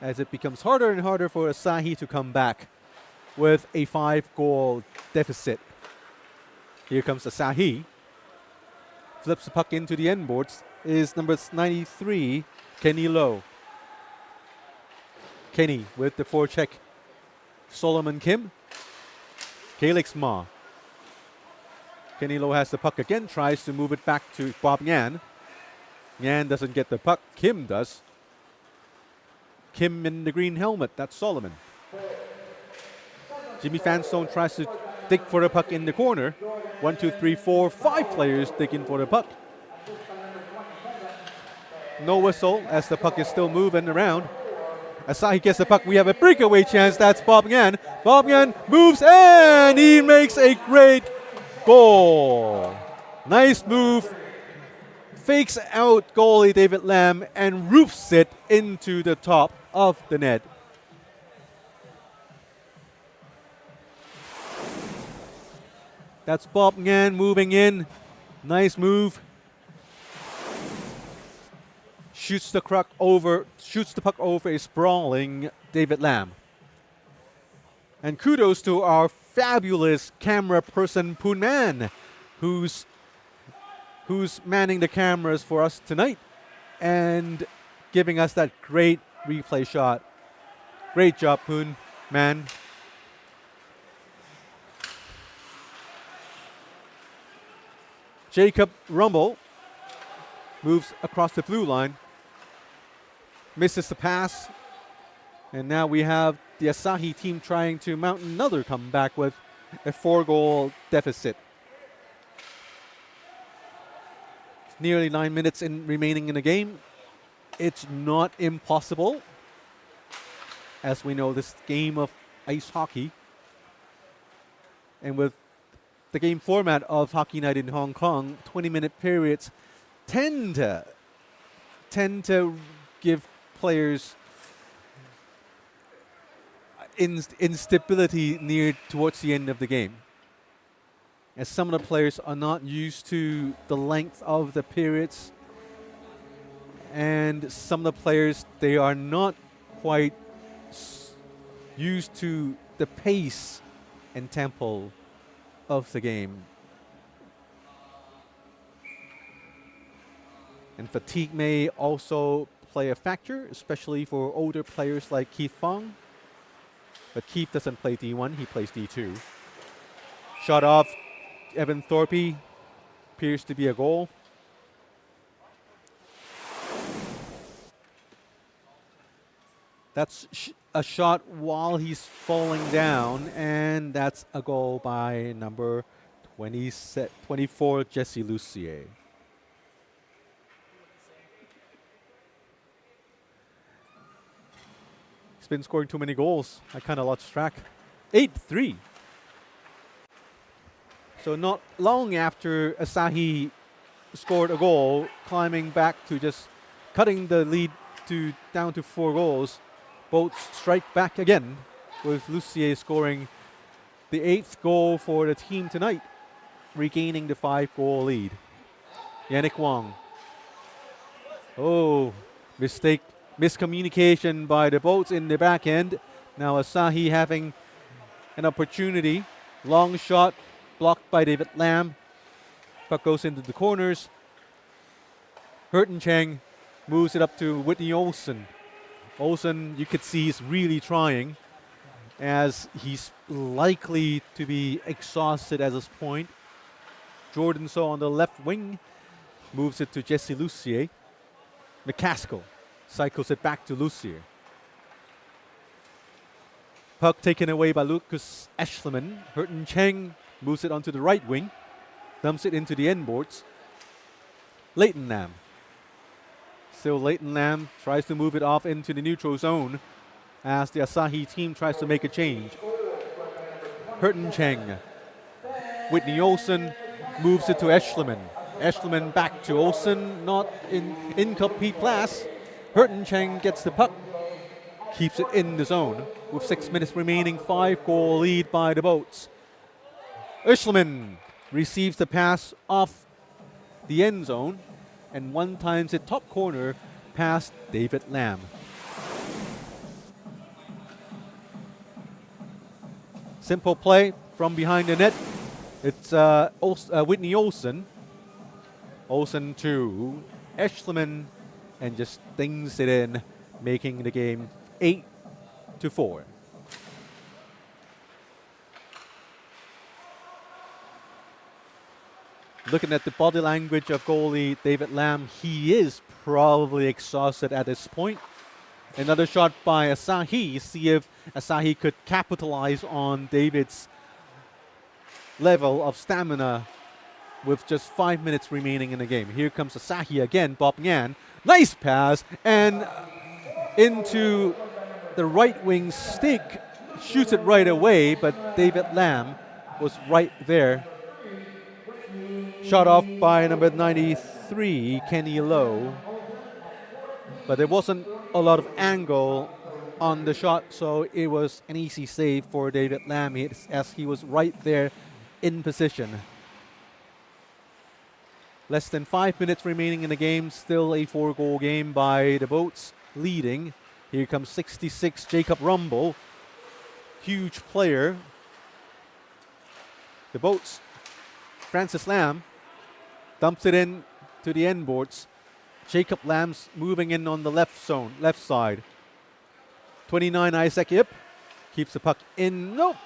as it becomes harder and harder for Asahi to come back with a 5-goal deficit. Here comes Asahi. Flips the puck into the end boards. Is number 93, Kenny Lowe. Kenny with the forecheck. Solomon Kim. Calix Ma. Kenny Lowe has the puck again, tries to move it back to Bob Ngan. Ngan doesn't get the puck, Kim does. Kim in the green helmet, that's Solomon. Jimmy Fanstone tries to dig for the puck in the corner. 1, 2, 3, 4, 5 players digging for the puck. No whistle as the puck is still moving around. Asahi gets the puck. We have a breakaway chance. That's Bob Ngan. Bob Ngan moves and he makes a great goal. Nice move. Fakes out goalie David Lam and roofs it into the top of the net. That's Bob Ngan moving in. Nice move. Shoots the puck over a sprawling David Lam. And kudos to our fabulous camera person Poon Man, who's manning the cameras for us tonight and giving us that great replay shot. Great job, Poon Man. Jacob Rumble moves across the blue line. Misses the pass. And now we have the Asahi team trying to mount another comeback with a 4-goal deficit. Nearly 9 minutes remaining in the game. It's not impossible. As we know, this game of ice hockey, and with the game format of Hockey Night in Hong Kong, 20-minute periods tend to give players instability towards the end of the game, as some of the players are not used to the length of the periods, and some of the players, they are not quite used to the pace and tempo of the game. And fatigue may also play a factor, especially for older players like Keith Fong. But Keith doesn't play D1, he plays D2. Shot off Evan Thorpe, appears to be a goal. That's a shot while he's falling down, and that's a goal by number 24, Jesse Lucier. He's been scoring too many goals. I kind of lost track. 8-3. So not long after Asahi scored a goal, climbing back to just cutting the lead down to 4 goals, Boats strike back again, with Lucier scoring the 8th goal for the team tonight, regaining the 5-goal lead. Yannick Wong. Oh, miscommunication by the Boats in the back end. Now Asahi having an opportunity. Long shot, blocked by David Lam. Puck goes into the corners. Hurton Cheng moves it up to Whitney Olsen. Olsen, you could see, he's really trying, as he's likely to be exhausted at this point. Jordan So on the left wing moves it to Jesse Lucier. McCaskill cycles it back to Lucier. Puck taken away by Lucas Eschleman. Hurton Cheng moves it onto the right wing, dumps it into the end boards. Leighton Lam. Still Leighton Lam tries to move it off into the neutral zone as the Asahi team tries to make a change. Hurton Cheng. Whitney Olsen moves it to Eschleman. Eschleman back to Olsen, not in incomplete pass. Hurton Cheng gets the puck, keeps it in the zone. With 6 minutes remaining, 5-goal lead by the Boats. Eschleman receives the pass off the end zone and one times it top corner past David Lam. Simple play from behind the net. It's Whitney Olsen. Olsen to Eschleman and just stings it in, making the game 8-4. Looking at the body language of goalie David Lam, he is probably exhausted at this point. Another shot by Asahi. See if Asahi could capitalize on David's level of stamina with just 5 minutes remaining in the game. Here comes Asahi again, Bob Ngan. Nice pass, and into the right wing stick. Shoots it right away, but David Lam was right there. Shot off by number 93, Kenny Lowe. But there wasn't a lot of angle on the shot, so it was an easy save for David Lam as he was right there in position. Less than 5 minutes remaining in the game, still a 4-goal game by the Boats, leading. Here comes 66, Jacob Rumble. Huge player. The Boats, Francis Lam, dumps it in to the end boards. Jacob Lamb's moving in on the left side. 29, Isaac Ip keeps the puck in. Nope,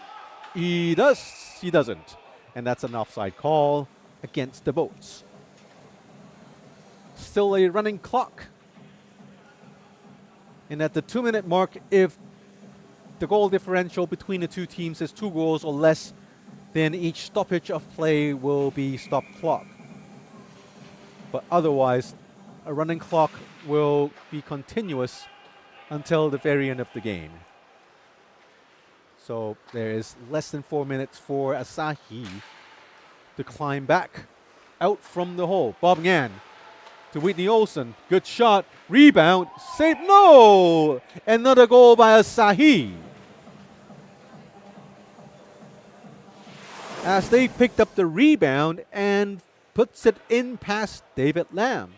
he doesn't. And that's an offside call against the Boats. Still a running clock. And at the 2-minute mark, if the goal differential between the two teams is 2 goals or less, then each stoppage of play will be stop clock. But otherwise, a running clock will be continuous until the very end of the game. So there is less than 4 minutes for Asahi to climb back out from the hole. Bob Ngan to Whitney Olsen. Good shot. Rebound. Save. No! Another goal by Asahi. As they picked up the rebound and puts it in past David Lam.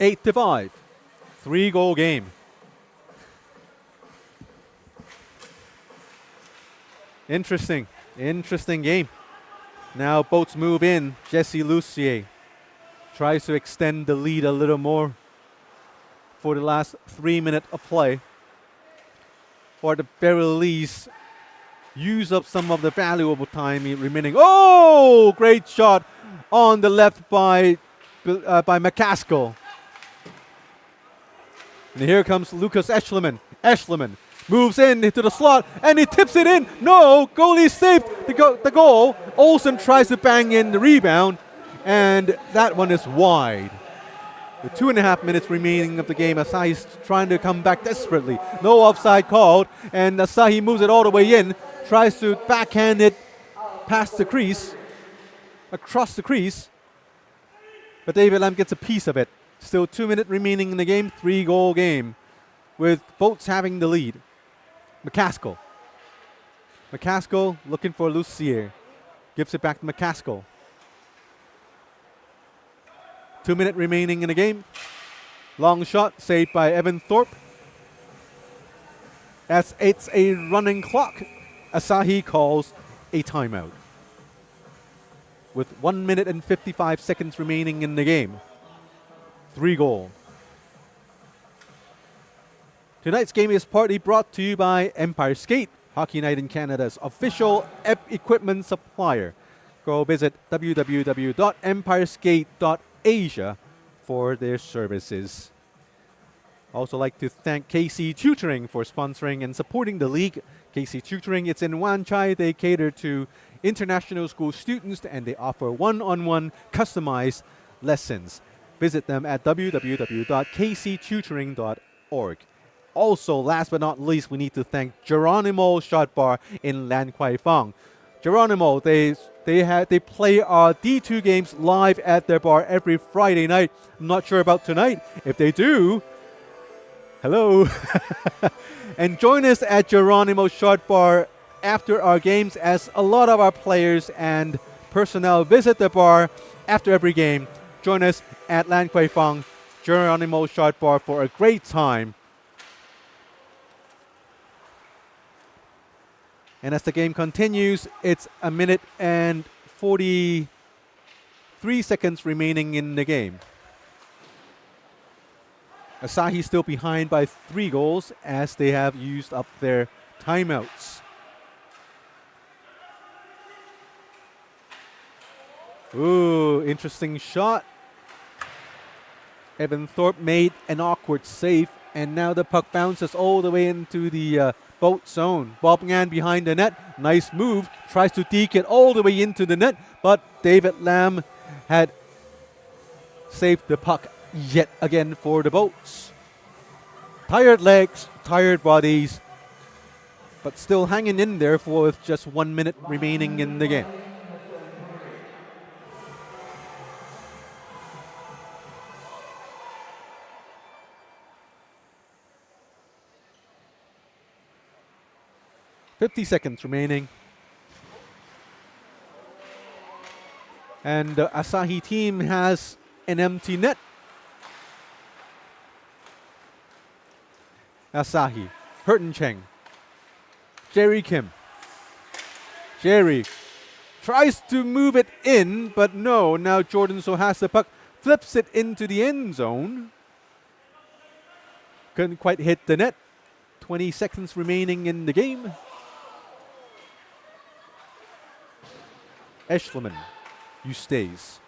8-5. 3-goal game. Interesting game. Now Boats move in. Jesse Lucier tries to extend the lead a little more for the last 3 minutes of play. Or at the very least, use up some of the valuable time remaining. Oh, great shot on the left by McCaskill. And here comes Lucas Eschleman. Eschleman moves in into the slot and he tips it in. No, goalie saved the goal. Olsen tries to bang in the rebound and that one is wide. With 2.5 minutes remaining of the game, Asahi's trying to come back desperately. No offside called, and Asahi moves it all the way in, tries to backhand it past the crease, across the crease, but David Lam gets a piece of it. Still 2 minutes remaining in the game, 3-goal game, with Boats having the lead. McCaskill looking for Lucier, gives it back to McCaskill. 2 minutes remaining in the game. Long shot saved by Evan Thorpe. As it's a running clock, Asahi calls a timeout. With 1 minute and 55 seconds remaining in the game. 3-goal. Tonight's game is partly brought to you by Empire Skate, Hockey Night in Canada's official equipment supplier. Go visit www.empireskate.asia for their services. Also like to thank KC Tutoring for sponsoring and supporting the league. KC Tutoring, it's in Wan Chai. They cater to international school students and they offer one-on-one customized lessons. Visit them at www.kctutoring.org. Also, last but not least, we need to thank Geronimo Shot Bar in Lan Kwai Fong. Geronimo, they play our D2 games live at their bar every Friday night. I'm not sure about tonight. If they do, hello. And join us at Geronimo Shot Bar after our games, as a lot of our players and personnel visit the bar after every game. Join us at Lan Kwai Fong Geronimo Shot Bar for a great time. And as the game continues, it's 1 minute and 43 seconds remaining in the game. Asahi still behind by 3 goals as they have used up their timeouts. Ooh, interesting shot. Evan Thorpe made an awkward save, and now the puck bounces all the way into the boat zone. Bob Ngan behind the net. Nice move. Tries to deke it all the way into the net, but David Lam had saved the puck yet again for the boats. Tired legs, tired bodies, but still hanging in there with just 1 minute remaining in the game. .50 seconds remaining. And the Asahi team has an empty net. Asahi, Hurton Cheng, Jerry Kim. Jerry tries to move it in, but no. Now Jordan So has the puck, flips it into the end zone. Couldn't quite hit the net. 20 seconds remaining in the game. Eschleman, Eustace.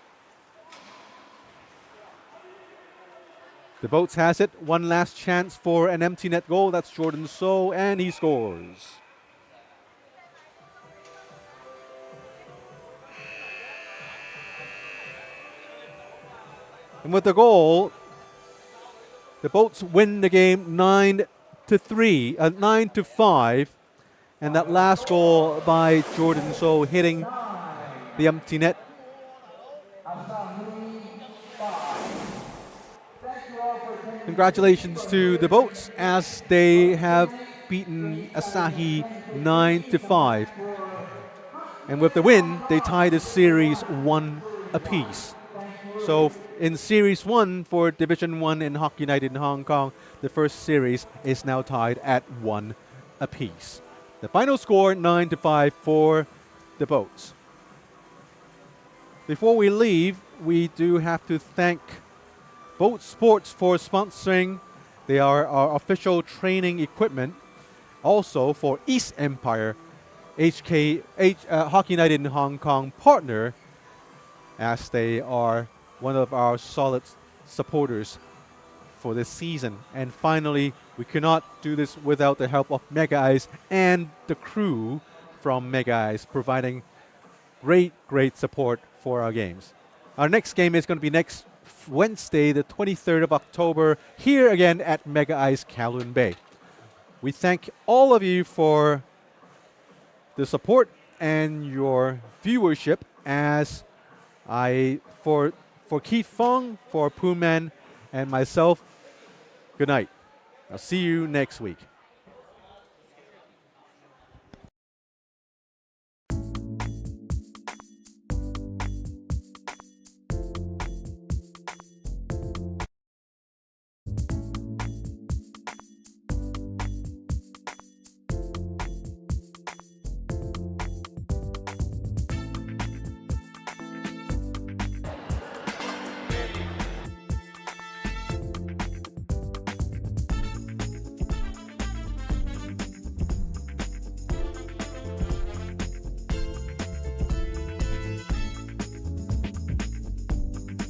The Boats has it. One last chance for an empty net goal. That's Jordan So, and he scores. And with the goal, the Boats win the game 9-5. And that last goal by Jordan So hitting the empty net. Congratulations to the Boats as they have beaten Asahi 9-5. And with the win, they tie the series 1 apiece. So in Series 1 for Division 1 in Hockey United in Hong Kong, the first series is now tied at 1 apiece. The final score, 9-5 for the Boats. Before we leave, we do have to thank Boat Sports for sponsoring. They are our official training equipment. Also for East Empire, Hockey United in Hong Kong partner, as they are one of our solid supporters for this season. And finally, we cannot do this without the help of Mega Ice and the crew from Mega Ice, providing great support for our games. Our next game is going to be next Wednesday, the 23rd of October, here again at Mega Ice Kowloon Bay. We thank all of you for the support and your viewership, as for Keith Fong, for Pooh Man, and myself, good night. I'll see you next week.